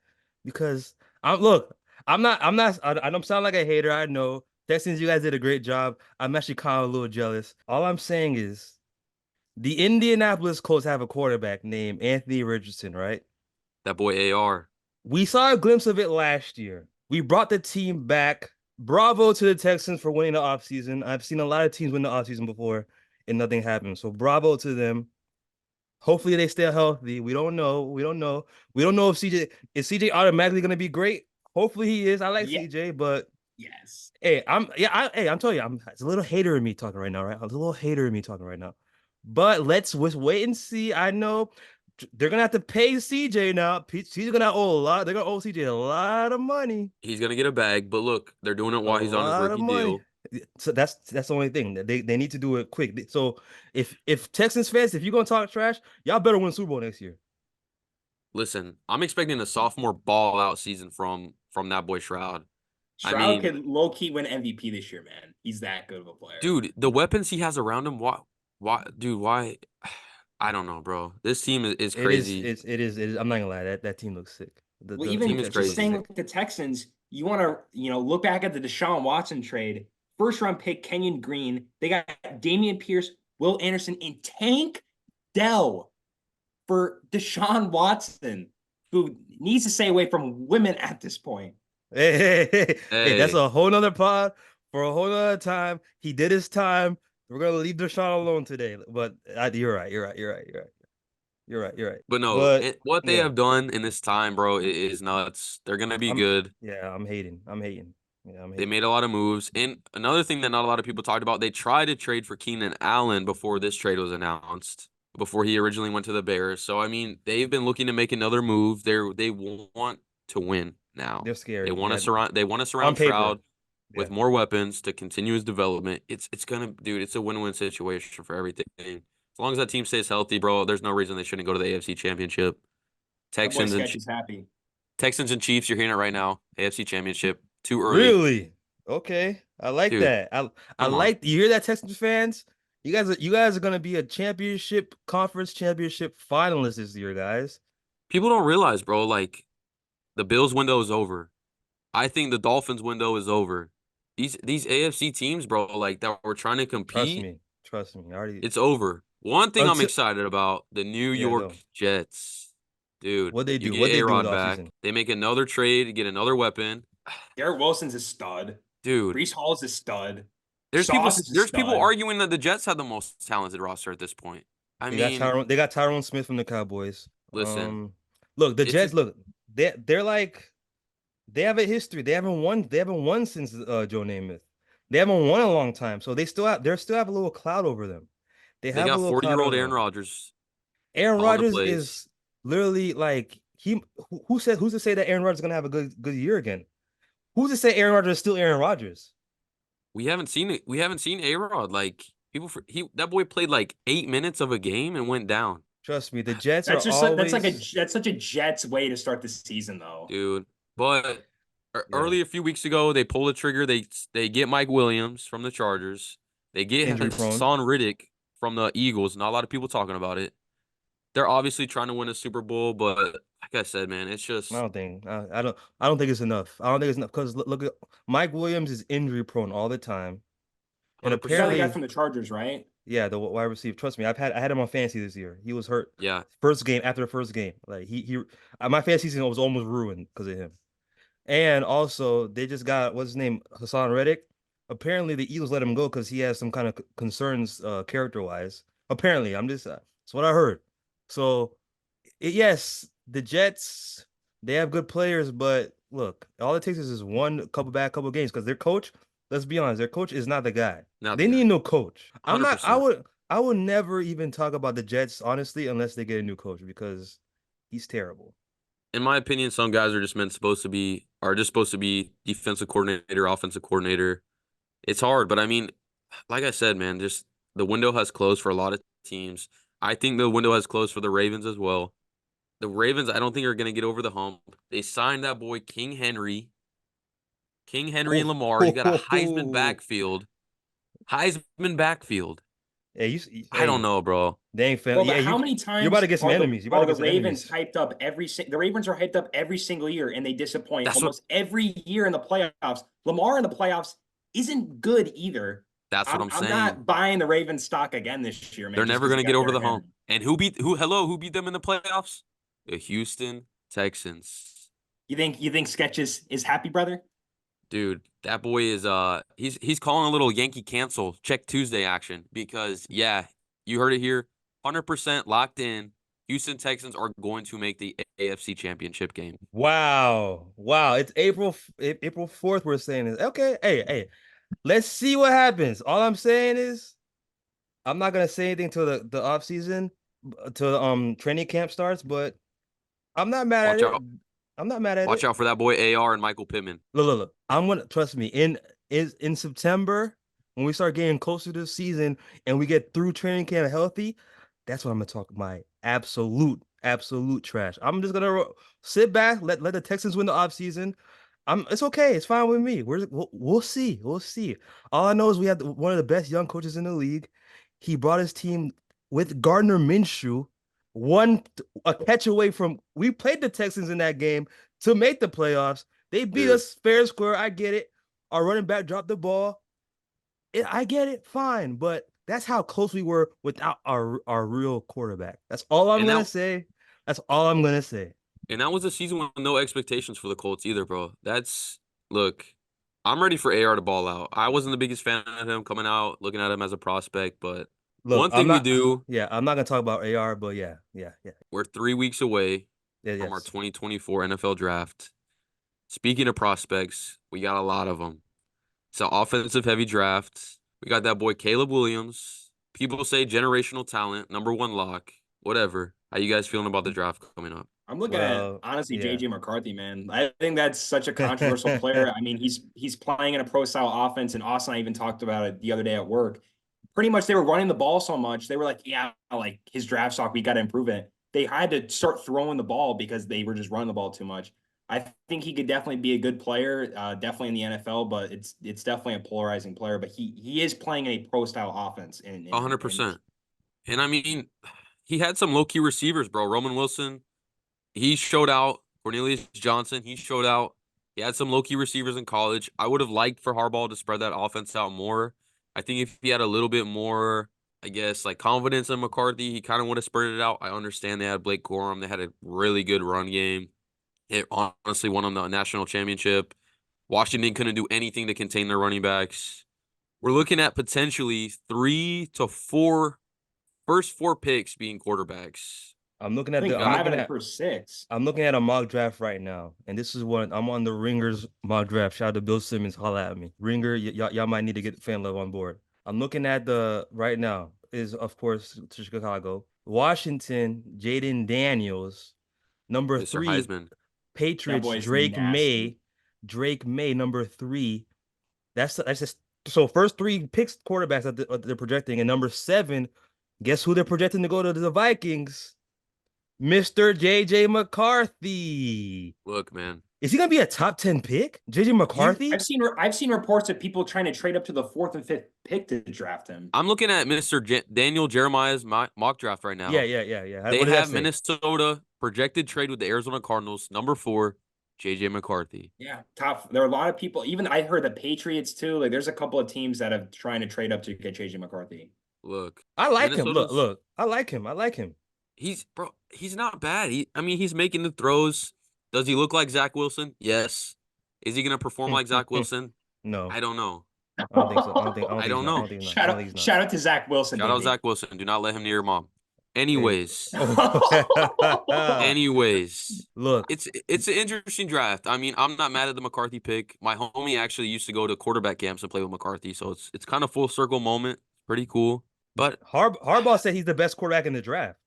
Because I don't sound like a hater. I know Texans, you guys did a great job. I'm actually kind of a little jealous. All I'm saying is the Indianapolis Colts have a quarterback named Anthony Richardson, right? that boy AR. We saw a glimpse of it last year. We brought the team back. Bravo to the Texans for winning the offseason. I've seen a lot of teams win the offseason before and nothing happened. So bravo to them. Hopefully they stay healthy. We don't know. We don't know. We don't know if CJ automatically going to be great. Hopefully he is. I like Yeah. CJ, but Yes. hey, I'm telling you, it's a little hater in me talking right now, right? It's a little hater in me talking right now. But let's wait and see. I know they're gonna have to pay CJ now. CJ's gonna owe a lot. They're gonna owe CJ a lot of money. He's gonna get a bag, but look, they're doing it A while he's on his lot of rookie money. deal. So that's the only thing. They need to do it quick. So if Texans fans, if you're gonna talk trash, y'all better win Super Bowl next year. Listen, I'm expecting a sophomore ball out season from that boy Trout. I Stroud mean, could low key win MVP this year, man. He's that good of a player. dude, the weapons he has around him, why? I don't know, bro. This team is crazy. It is. I'm not gonna lie. That team looks sick. Well, The team even is just crazy. saying with the Texans, you want to, look back at the Deshaun Watson trade. First round pick Kenyon Green. They got Damian Pierce, Will Anderson, and Tank Dell for Deshaun Watson, who needs to stay away from women at this point. Hey, that's Hey, a whole nother pod for a whole nother time. He did his time. We're gonna leave Deshaun alone today. But you're right. You're right. but no, But what they yeah, have done in this time, bro, is nuts. They're gonna be I'm good. I'm hating. Yeah, I'm They hating. made a lot of moves. And another thing that not a lot of people talked about, they tried to trade for Keenan Allen before this trade was announced, before he originally went to the Bears. So I mean, they've been looking to make another move. They want to win now. They're They scary. want to On surround paper. Stroud Yeah. with more weapons to continue his development. It's a win-win situation for everything. As long as that team stays healthy, bro, there's no reason they shouldn't go to the AFC Championship. That boy Texans and Sketch is happy. Texans and Chiefs, you're hearing it right now. AFC Championship. Too early. Really? Okay. I like Dude, that. I come on. like you hear that, Texans fans? You guys are gonna be a conference championship finalist this year, guys. People don't realize, bro, like the Bills window is over. I think the Dolphins window is over. These AFC teams, bro, like that were trying to Trust compete, me. Trust me. I already it's over. One thing I'm until excited about, the New yeah, York go. Jets. Dude, What they you do? get What they do in A-Rod the back. offseason? They make another trade to get another weapon. Garrett Wilson's a stud. Dude, Brees Hall's a stud. there's people Sauce is a there's people stud. arguing that the Jets have the most talented roster at this point. I mean, They got Tyrone Smith from the Cowboys. listen, Look, the it's a Jets, look, they're like they have a history. They haven't won since Joe Namath. They haven't won in a long time. So they still have a little cloud over them. They they have a got little cloud 40-year-old over Aaron them. Rodgers Aaron calling the Rodgers plays. is literally like who's to say that Aaron Rodgers is gonna have a good year again? Who's to say Aaron Rodgers is still Aaron Rodgers? We haven't seen it. We haven't seen A-Rod. Like that boy played like 8 minutes of a game and went down. Trust me, the Jets are That's just like always that's such a Jets way to start the season, though. dude. But yeah, early a few weeks ago, they pull the trigger. They get Mike Williams from the Chargers. They get injury prone. Hassan Riddick from the Eagles. Not a lot of people talking about it. They're obviously trying to win a Super Bowl, but like I said, man, it's I just don't think I don't think it's enough. I don't think it's enough because look at Mike Williams is injury prone all the time, and 'Cause you got the 100%. guy apparently, from the Chargers, right? yeah, the wide receiver. Trust me, I had him on fantasy this year. He was hurt Yeah, first game after the first game. Like my fantasy season was almost ruined because of him. And also, they just got what's his name, Hassan Reddick. Apparently, the Eagles let him go because he has some kind of concerns, character wise. Apparently, I'm just that's what I heard. So, yes, the Jets they have good players, but look, all it takes is one couple bad couple games because their coach. Let's be honest, their coach is not the guy. not the They need guy. a new coach. I'm not. 100%. I would never even talk about the Jets honestly unless they get a new coach because he's terrible. In my opinion, some guys are just supposed to be defensive coordinator, offensive coordinator. It's hard, but I mean, like I said, man, just the window has closed for a lot of teams. I think the window has closed for the Ravens as well. The Ravens, I don't think are going to get over the hump. They signed that boy King Henry. King Henry and Oh, Lamar. He's got a Heisman backfield. Heisman backfield. hey, I don't hey, know, bro. they ain't fail. Bro, but Yeah, how many you're about times to get some are enemies. You're about are to the get some Ravens enemies. hyped up the Ravens are hyped up every single year and they disappoint That's what almost every year in the playoffs. Lamar in the playoffs isn't good either. that's what I'm I'm saying. not buying the Ravens stock again this year, man, They're just never because going he to get got over the Derrick hump. Henry. And who beat them in the playoffs? The Houston Texans. You think Sketches is happy, brother? Dude, that boy is he's calling a little Yankee cancel check Tuesday action because yeah, you heard it here. 100% locked in. Houston Texans are going to make the AFC Championship game. Wow, wow. It's April 4th. We're saying this. Okay, hey. Let's see what happens. All I'm saying is I'm not gonna say anything till the off season, till training camp starts. But I'm not mad at Watch it. out. I'm not mad at Watch it. out for that boy AR and Michael Pittman. Look. I'm gonna trust me. In September, when we start getting closer to the season and we get through training camp healthy, that's when I'm gonna talk my absolute trash. I'm just gonna sit back, let the Texans win the offseason. It's okay. It's fine with me. We'll see. We'll see. All I know is we have one of the best young coaches in the league. He brought his team with Gardner Minshew, one a catch away from. We played the Texans in that game to make the playoffs. They beat Dude. us fair and square. I get it. Our running back dropped the ball. I get it. Fine, but that's how close we were without our real quarterback. That's all I'm And gonna that say. That's all I'm gonna say. and that was a season with no expectations for the Colts either, bro. Look, I'm ready for AR to ball out. I wasn't the biggest fan of him coming out, looking at him as a prospect, but Look, one thing we do, I'm not gonna talk about AR, but yeah. we're 3 weeks away Yeah, from our yes. 2024 NFL draft. Speaking of prospects, we got a lot of them. It's an offensive heavy draft. We got that boy Caleb Williams. People say generational talent, #1 lock, whatever. How you guys feeling about the draft coming up? I'm looking at Well, honestly yeah. JJ McCarthy, man. I think that's such a controversial player. I mean, he's playing in a pro style offense, and Austin and I even talked about it the other day at work. Pretty much they were running the ball so much, they were like, yeah, like his draft stock, we got to improve it. They had to start throwing the ball because they were just running the ball too much. I think he could definitely be a good player, definitely in the NFL, but it's definitely a polarizing player. But he is playing in a pro style offense in 100%. And I mean, he had some low key receivers, bro. Roman Wilson, he showed out. Cornelius Johnson, he showed out. He had some low key receivers in college. I would have liked for Harbaugh to spread that offense out more. I think if he had a little bit more, I guess, like confidence in McCarthy, he kind of would have spread it out. I understand they had Blake Corum. They had a really good run game. It honestly won them the national championship. Washington couldn't do anything to contain their running backs. We're looking at potentially 3 to 4 first 4 picks being quarterbacks. I'm looking I at think the I'm five looking of the at first six. I'm looking at a mock draft right now, and this is what I'm on the Ringers mock draft. Shout out to Bill Simmons, holla at me. Ringer, y'all might need to get fan love on board. I'm looking at the right now is of course to Chicago, Washington, Jaden Daniels, number Mr. 3, Heisman. That Patriots, boy's nasty. Drake May, number 3. That's just so first 3 picks quarterbacks that they're projecting, and number 7, guess who they're projecting to go to the Vikings? Mr. JJ McCarthy. Look, man. Is he gonna be a top 10 pick? JJ McCarthy? I've seen reports of people trying to trade up to the 4th and 5th pick to draft him. I'm looking at Mr. Daniel Jeremiah's mock draft right now. Yeah. They What does that have say? Minnesota projected trade with the Arizona Cardinals, number 4, JJ McCarthy. Yeah, top. There are a lot of people. Even I heard the Patriots too. Like, there's a couple of teams that are trying to trade up to get JJ McCarthy. Look, I like him. Minnesota's- Look. I like him. He's not bad. He's making the throws. Does he look like Zach Wilson? Yes. Is he gonna perform like Zach Wilson? No. I don't know. I don't think so. I don't know. think Shout out to Zach Wilson. Shout out baby. Zach Wilson. Do not let him near your mom. Anyways, Look, it's an interesting draft. I mean, I'm not mad at the McCarthy pick. My homie actually used to go to quarterback camps and play with McCarthy, so it's kind of full circle moment. Pretty cool. But Harbaugh said he's the best quarterback in the draft.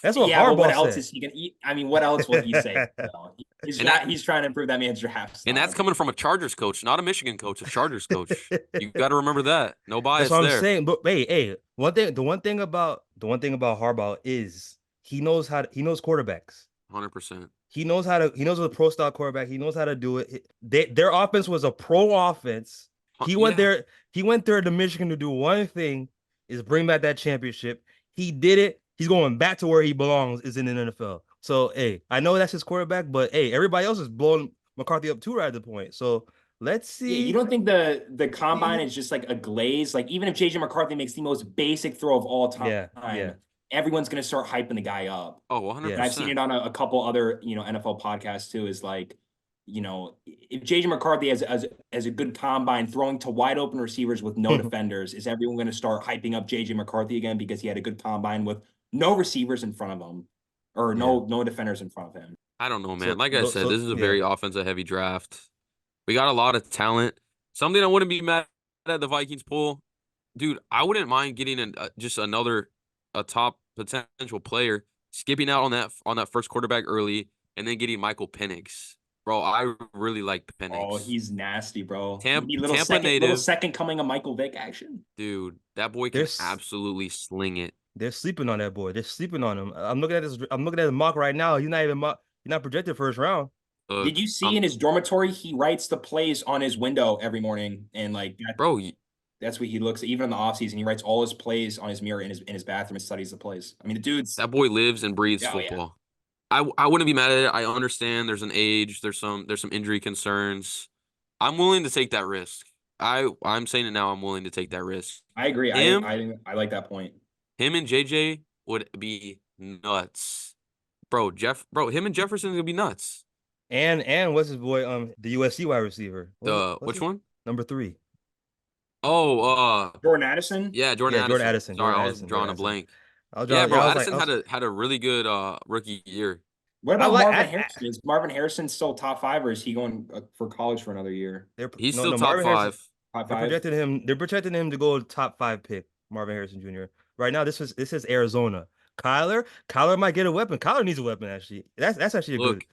That's what yeah, Harbaugh but what said. else is he gonna eat? I mean, what else will he say? No, he's trying to improve that man's draft. And that's coming from a Chargers coach, not a Michigan coach, a Chargers coach. You got to remember that. No bias That's what there. I'm saying. But hey, the one thing about Harbaugh is he knows quarterbacks. 100%. He knows a pro style quarterback. He knows how to do it. Their offense was a pro offense. He went there to Michigan to do one thing, is bring back that championship. He did it. He's going back to where he belongs, is in the NFL. So, hey, I know that's his quarterback, but hey, everybody else is blowing McCarthy up too right at the point. So let's see. Yeah, you don't think the combine is just like a glaze? Like, even if JJ McCarthy makes the most basic throw of all time, everyone's gonna start hyping the guy up. Oh, 100%. And I've seen it on a couple other NFL podcasts too. Is like, if JJ McCarthy has a good combine throwing to wide open receivers with no defenders, is everyone going to start hyping up JJ McCarthy again because he had a good combine with no receivers in front of him, or no defenders in front of him? I don't know, man. Like I said, this is a very offensive heavy draft. We got a lot of talent. Something I wouldn't be mad at the Vikings pull, dude. I wouldn't mind getting just another top potential player, skipping out on that first quarterback early, and then getting Michael Penix. Bro, I really like Penix. Oh, he's nasty, bro. Tampa native. Little second coming of Michael Vick action. Dude, that boy can absolutely sling it. They're sleeping on that boy. They're sleeping on him. I'm looking at his mock right now. He's not projected first round. Did you see in his dormitory, he writes the plays on his window every morning, and like, that's what he looks at. Even in the offseason, he writes all his plays on his mirror in his bathroom and studies the plays. I mean, that boy lives and breathes football. Yeah. I wouldn't be mad at it. I understand there's an age, there's some injury concerns. I'm willing to take that risk. I'm saying it now. I'm willing to take that risk. I agree. I like that point. Him and JJ would be nuts, bro. Him and Jefferson gonna be nuts. And what's his boy? The USC wide receiver. Which one? Number 3. Oh, Jordan Addison. Yeah, Jordan Addison. Sorry, I was drawing a blank. Addison had a really good rookie year. What about Marvin Harrison? Is Marvin Harrison still top 5, or is he going for college for another year? He's still top 5. They're projecting him to go top 5 pick. Marvin Harrison Jr. Right now, this is Arizona. Kyler might get a weapon. Kyler needs a weapon, actually. That's actually good.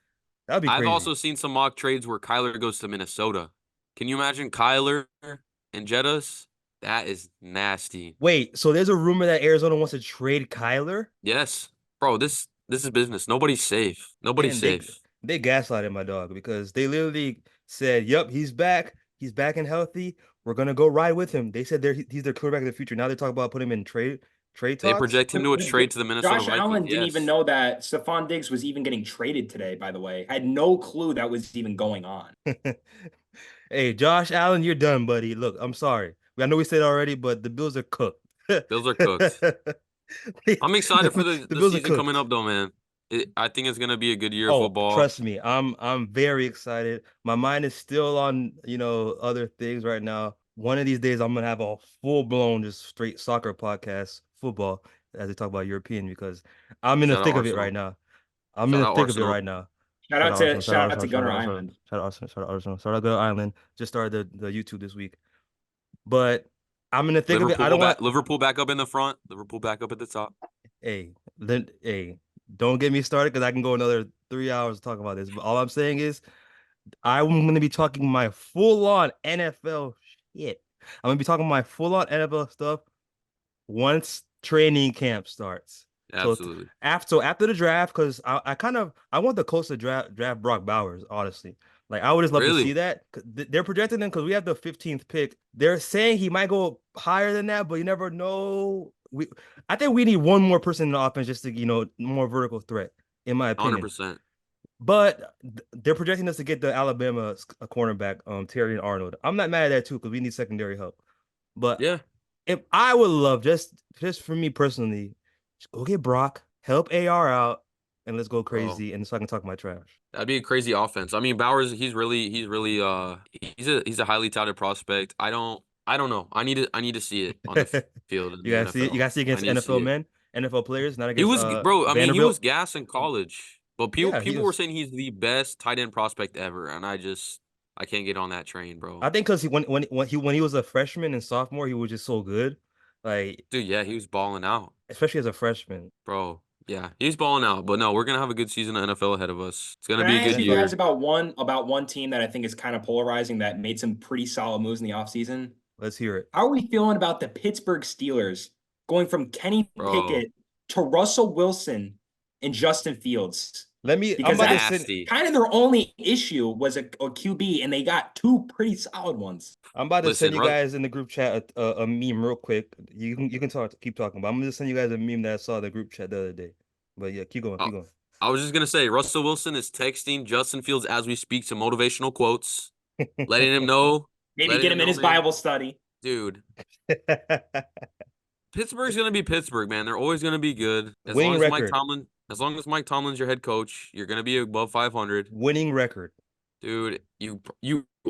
That'd be crazy. I've also seen some mock trades where Kyler goes to Minnesota. Can you imagine Kyler and Jettas? That is nasty. Wait, so there's a rumor that Arizona wants to trade Kyler? Yes. Bro, this is business. Nobody's safe. Nobody's safe. They gaslighted my dog because they literally said, yep, he's back. He's back and healthy. We're going to go ride with him. They said he's their quarterback of the future. Now they're talking about putting him in trade talks. They project him to a trade to the Minnesota Josh Vikings. Allen didn't even know that Stephon Diggs was even getting traded today, by the way. I had no clue that was even going on. Hey, Josh Allen, you're done, buddy. Look, I'm sorry. I know we said it already, but the Bills are cooked. Bills are cooked. I'm excited for the season coming up, though, man. I think it's gonna be a good year of football. Trust me, I'm very excited. My mind is still on other things right now. One of these days, I'm gonna have a full blown just straight soccer podcast, football, as they talk about European, because I'm in the thick of it right now. I'm in the thick of it right now. Shout out to Gunner Island. Shout out Gunner Island. Just started the YouTube this week. But I'm in the thick of it. I don't want Liverpool back up in the front. Liverpool back up at the top. Hey, don't get me started because I can go another 3 hours talking about this. But all I'm saying is, I'm going to be talking my full-on NFL shit. I'm going to be talking my full-on NFL stuff once training camp starts. So Absolutely. after the draft, because I want the Colts to draft Brock Bowers, honestly. Like I would just love to see Really? that. They're projecting him because we have the 15th pick. They're saying he might go higher than that, but you never know. I think we need one more person in the offense just to, more vertical threat, in my opinion. 100%. But they're projecting us to get the Alabama cornerback, Terry and Arnold. I'm not mad at that too because we need secondary help. But Yeah. if I would love just for me personally, just go get Brock, help AR out, and let's go Bro. crazy, and so I can talk my trash. That'd be a crazy offense. I mean, Bowers, he's a highly touted prospect. I don't know. I need to see it on the field in You the gotta see it. You NFL. gotta see it I against need to see NFL it. men, NFL players, not He against was, bro, I mean, he was Vanderbilt. gas in college, but people Yeah, he people were was. saying he's the best tight end prospect ever, and I can't get on that train, bro. I think because when he was a freshman and sophomore, he was just so good, like Dude, yeah, he was balling out, especially as a freshman. bro. Yeah, he's balling out, but no, we're gonna have a good season of NFL ahead of us. It's gonna Can be a I ask good you Definitely. guys year. about one team that I think is kind of polarizing that made some pretty solid moves in the offseason? Let's hear it. How are we feeling about the Pittsburgh Steelers going from Kenny Bro, Pickett to Russell Wilson and Justin Fields? I'm Because about to that's send. nasty. kind of their only issue was a QB, and they got two pretty solid ones. I'm about to send Listen, you Russ, guys in the group chat a meme real quick. You can keep talking, but I'm gonna just send you guys a meme that I saw in the group chat the other day. But yeah, keep going, I, keep going. I was just gonna say Russell Wilson is texting Justin Fields as we speak some motivational quotes, letting him know, Maybe get him in his man, Bible study. dude, Pittsburgh's gonna be Pittsburgh, man. They're always gonna be good. Winning record, As long as Mike Tomlin's your head coach, you're gonna be above 500. winning record Dude, you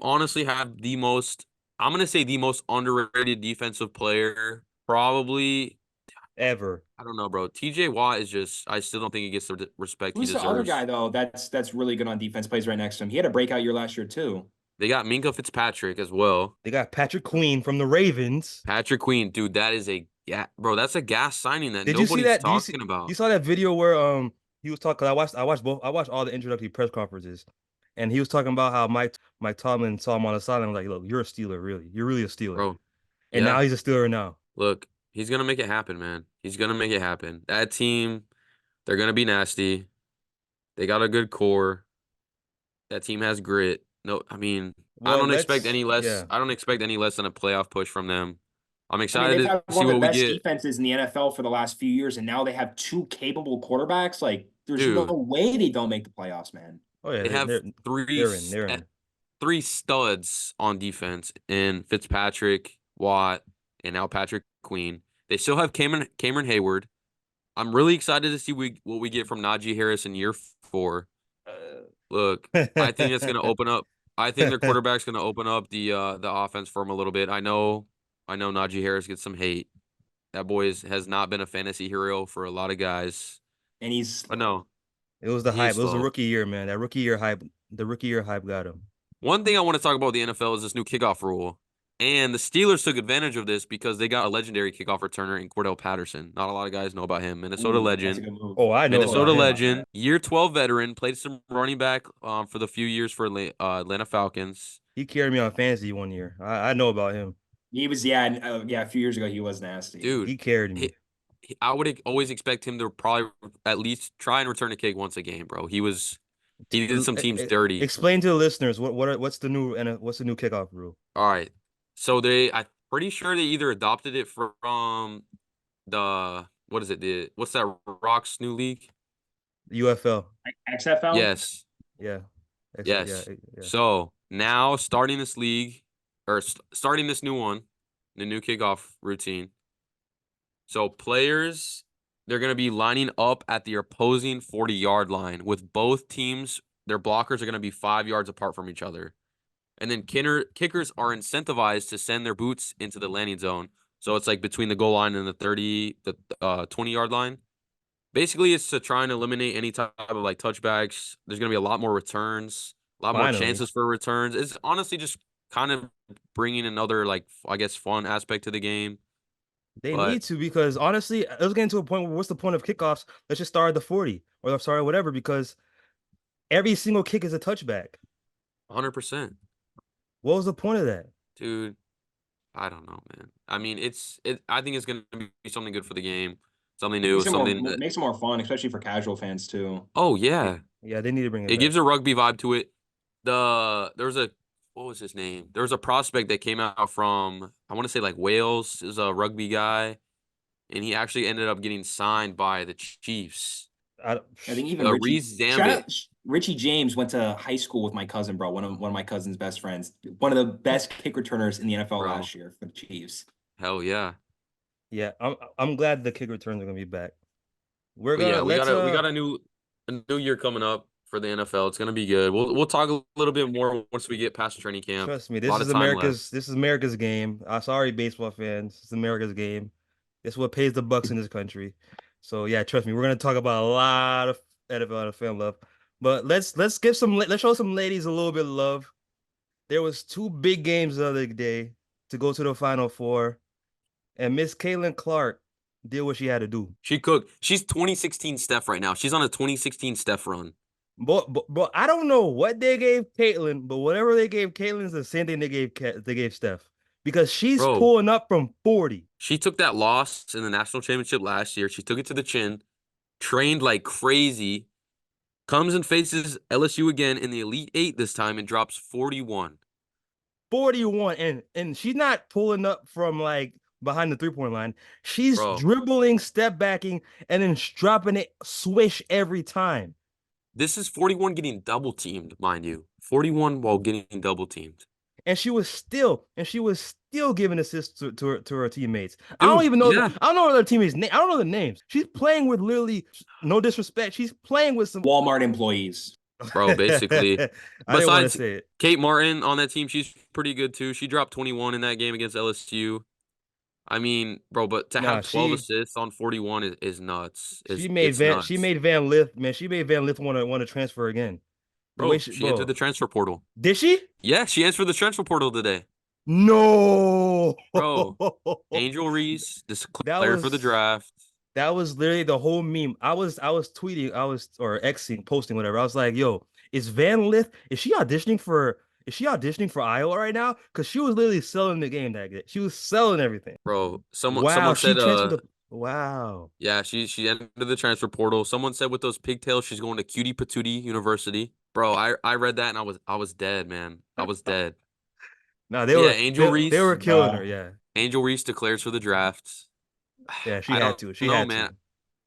honestly have the most, I'm gonna say the most underrated defensive player, probably. ever. I don't know, bro. TJ Watt is just, I still don't think he gets the respect he Who's the other guy deserves. though? That's really good on defense. Plays right next to him. He had a breakout year last year too. They got Minka Fitzpatrick as well. They got Patrick Queen from the Ravens. Patrick Queen, dude, that is bro, that's a gas signing that Did you see nobody's that? talking You about. saw that video where he was talking? Cause I watched all the introductory press conferences, and he was talking about how Mike Tomlin saw him on the sideline, like, look, you're a Steeler, really, you're really a Steeler, Bro, and now yeah. he's a Steeler now. Look, he's gonna make it happen, man. He's gonna make it happen. That team, they're gonna be nasty. They got a good core. That team has grit. No, I mean, Well, let's yeah. I don't expect any less than a playoff push from them. I'm I mean, excited they've had to see one of what the we best get. defenses in the NFL for the last few years, and now they have two capable quarterbacks. Like, there's no Dude, way they don't make the playoffs, man. Oh yeah, they have three they're eh, in. three studs on defense in Fitzpatrick, Watt, and now Patrick Queen. They still have Cameron Hayward. I'm really excited to see what we get from Najee Harris in year 4. Look, I think it's gonna open up. I think their quarterback's gonna open up the offense for him a little bit. I know Najee Harris gets some hate. That boy has not been a fantasy hero for a lot of guys. And he's But slow. no, It was the he is hype. It was the slow. rookie year, man. That rookie year hype. The rookie year hype got him. One thing I want to talk about with the NFL is this new kickoff rule. And the Steelers took advantage of this because they got a legendary kickoff returner in Cordell Patterson. Not a lot of guys know about him. Minnesota Ooh, that's a legend. good move. Oh, I know Minnesota about Minnesota did him. like legend, that. year 12 veteran, played some running back for the few years for Atlanta Falcons. He carried me on fantasy one year. I know about him. He was, a few years ago, he was nasty. Dude, He carried me. I would always expect him to probably at least try and return a kick once a game, bro. He did some teams dirty. Explain to the listeners what's the new kickoff rule? All right. So I'm pretty sure they either adopted it from the what is it? What's that Rock's new league? UFL. XFL? Yes. Yeah. Yeah. Yes. Yeah. So now starting this league or starting this new one, the new kickoff routine. So players, they're going to be lining up at the opposing 40-yard line with both teams. Their blockers are going to be 5 yards apart from each other. And then kickers are incentivized to send their boots into the landing zone. So it's like between the goal line and the 20-yard line. Basically, it's to try and eliminate any type of like touchbacks. There's going to be a lot more returns, a lot more Finally. chances for returns. It's honestly just kind of bringing another, like, I guess, fun aspect to the game. They But need to because honestly, it was getting to a point where what's the point of kickoffs? Let's just start at the 40 or start at whatever because every single kick is a touchback. 100%. What was the point of that? Dude, I don't know, man. I mean, I think it's going to be something good for the game. something new, something that, Makes it more fun, especially for casual fans too. oh yeah. Yeah, they need to bring it It back. gives a rugby vibe to it. There's a what was his name? There was a prospect that came out from I want to say like Wales. Is a rugby guy, and he actually ended up getting signed by the Chiefs. I think even Reese shout Zambit. out Richie James went to high school with my cousin, bro. One of my cousin's best friends. One of the best kick returners in the NFL Bro. last year for the Chiefs. Hell yeah. Yeah, I'm glad the kick returns are gonna be back. But yeah, we got a new year coming up for the NFL. It's gonna be good. We'll talk a little bit more once we get past training camp. Trust me, A lot of time left. This is America's game. Sorry, baseball fans. It's America's game. It's what pays the bucks in this country. So yeah, trust me, we're gonna talk about a lot of NFL and fan love. But let's show some ladies a little bit of love. There was two big games the other day to go to the Final Four, and Miss Caitlin Clark did what she had to do. She cooked. She's 2016 Steph right now. She's on a 2016 Steph run. But I don't know what they gave Caitlin, but whatever they gave Caitlin is the same thing they gave Steph, because she's pulling up from 40. She took that loss in the national championship last year. She took it to the chin, trained like crazy, comes and faces LSU again in the Elite Eight this time and drops 41. 41, and she's not pulling up from like behind the 3-point line. She's dribbling, step backing, and then dropping it swish every time. This is 41 getting double teamed, mind you. 41 while getting double teamed. And she was still giving assists to her teammates. Dude, I don't even know. I don't know their teammates' name. I don't know the names. She's playing with literally, no disrespect, she's playing with some Walmart employees. Bro, basically. I didn't want to say it. Kate Martin on that team, she's pretty good too. She dropped 21 in that game against LSU. I mean, bro, but to have 12 assists on 41 is nuts. She made Van Lith, man. She made Van Lith want to transfer again. Bro, she entered the transfer portal. Did she? Yeah, she entered the transfer portal today. No. Bro, Angel Reese declared for the draft. That was literally the whole meme. I was tweeting, or Xing, posting, whatever. I was like, yo, is she auditioning for Iowa right now? Because she was literally selling the game that day. She was selling everything. Bro, someone said wow. Yeah, she entered the transfer portal. Someone said with those pigtails, she's going to Cutie Patootie University. Bro, I read that and I was dead, man. I was dead. No, Angel Reese. They were killing her, yeah. Angel Reese declares for the draft. Yeah, she had to. She had to, man.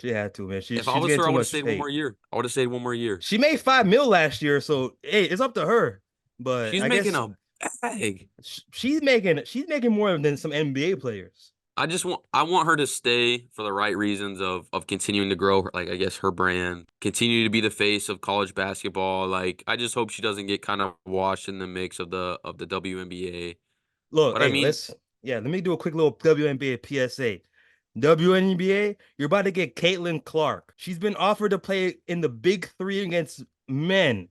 If I was her, I would have stayed one more year. I would have stayed one more year. She made $5 million last year, so hey, it's up to her. But she's making a bag. She's making more than some NBA players. I want her to stay for the right reasons of continuing to grow, like I guess her brand, continue to be the face of college basketball. Like I just hope she doesn't get kind of washed in the mix of the WNBA. Look, but let me do a quick little WNBA PSA. WNBA, you're about to get Caitlin Clark. She's been offered to play in the big three against men.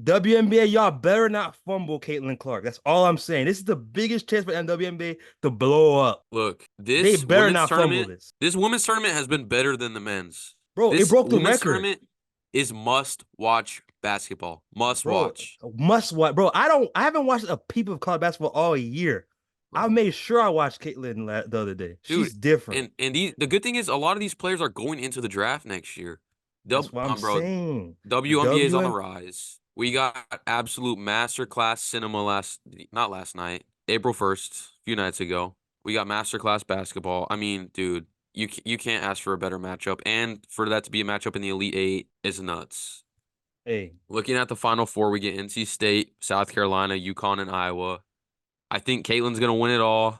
WNBA, y'all better not fumble Caitlin Clark. That's all I'm saying. This is the biggest chance for WNBA to blow up. Look, they better not fumble this. This women's tournament has been better than the men's. Bro, it broke the record. This tournament is must-watch basketball. Must watch. Bro, I haven't watched a peep of college basketball all year. Bro. I made sure I watched Caitlin the other day. Dude, she's different. And the good thing is a lot of these players are going into the draft next year. That's what I'm saying. WNBA is on the rise. We got absolute masterclass cinema not last night, April 1st, a few nights ago. We got masterclass basketball. I mean, dude, you can't ask for a better matchup. And for that to be a matchup in the Elite Eight is nuts. Hey. Looking at the Final Four, we get NC State, South Carolina, UConn, and Iowa. I think Caitlin's going to win it all.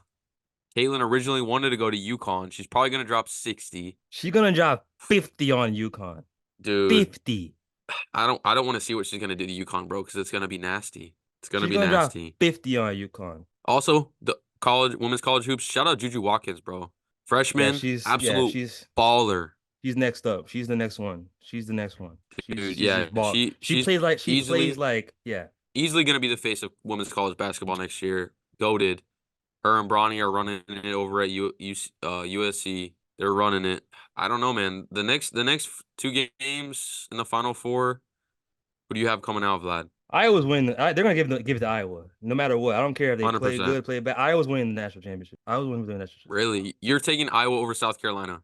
Caitlin originally wanted to go to UConn. She's probably going to drop 60. She's going to drop 50 on UConn. Dude. 50. I don't want to see what she's going to do to UConn, bro, because it's going to be nasty. It's going to be nasty. Drop 50 on UConn. Also, the women's college hoops, shout out Juju Watkins, bro. Freshman, she's baller. She's next up. She's the next one. She plays like easily going to be the face of women's college basketball next year. Goated. Her and Bronny are running it over at USC. They're running it. I don't know, man. The next two games in the Final Four, who do you have coming out, Vlad? Iowa's winning. They're gonna give it to Iowa, no matter what. I don't care if they 100%. Play good, play bad. Iowa's winning the national championship. Iowa's winning the national championship. Really? You're taking Iowa over South Carolina?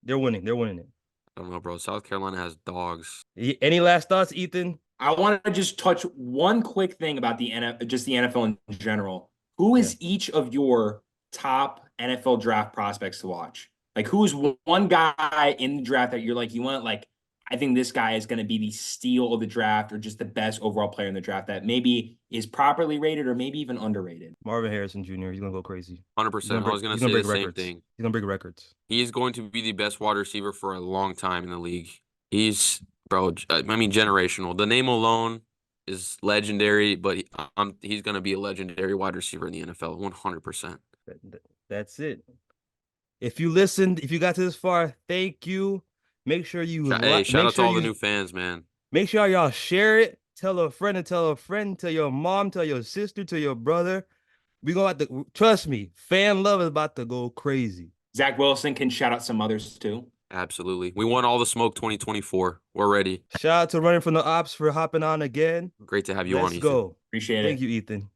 They're winning. They're winning it. I don't know, bro. South Carolina has dogs. Any last thoughts, Ethan? I want to just touch one quick thing about the just the NFL in general. Who is each of your top NFL draft prospects to watch? Like, who's one guy in the draft that you're like, you want, like, I think this guy is going to be the steal of the draft or just the best overall player in the draft that maybe is properly rated or maybe even underrated? Marvin Harrison Jr. He's gonna go crazy. 100%. I was going to He's say gonna the break same records. thing. He's gonna break records. He is going to be the best wide receiver for a long time in the league. He's, bro, I mean, generational. The name alone is legendary, but he's going to be a legendary wide receiver in the NFL, 100%. That's it. If you listened, if you got to this far, thank you. Make sure you Shout out to all the new fans, man. Make sure y'all share it. Tell a friend and tell a friend. Tell your mom. Tell your sister. Tell your brother. We gonna have to trust me. Fan love is about to go crazy. Zach Wilson can shout out some others too. Absolutely. We want all the smoke 2024. We're ready. Shout out to Running from the Ops for hopping on again. Great to have you on, Ethan. Let's go. Appreciate it. Thank you, Ethan.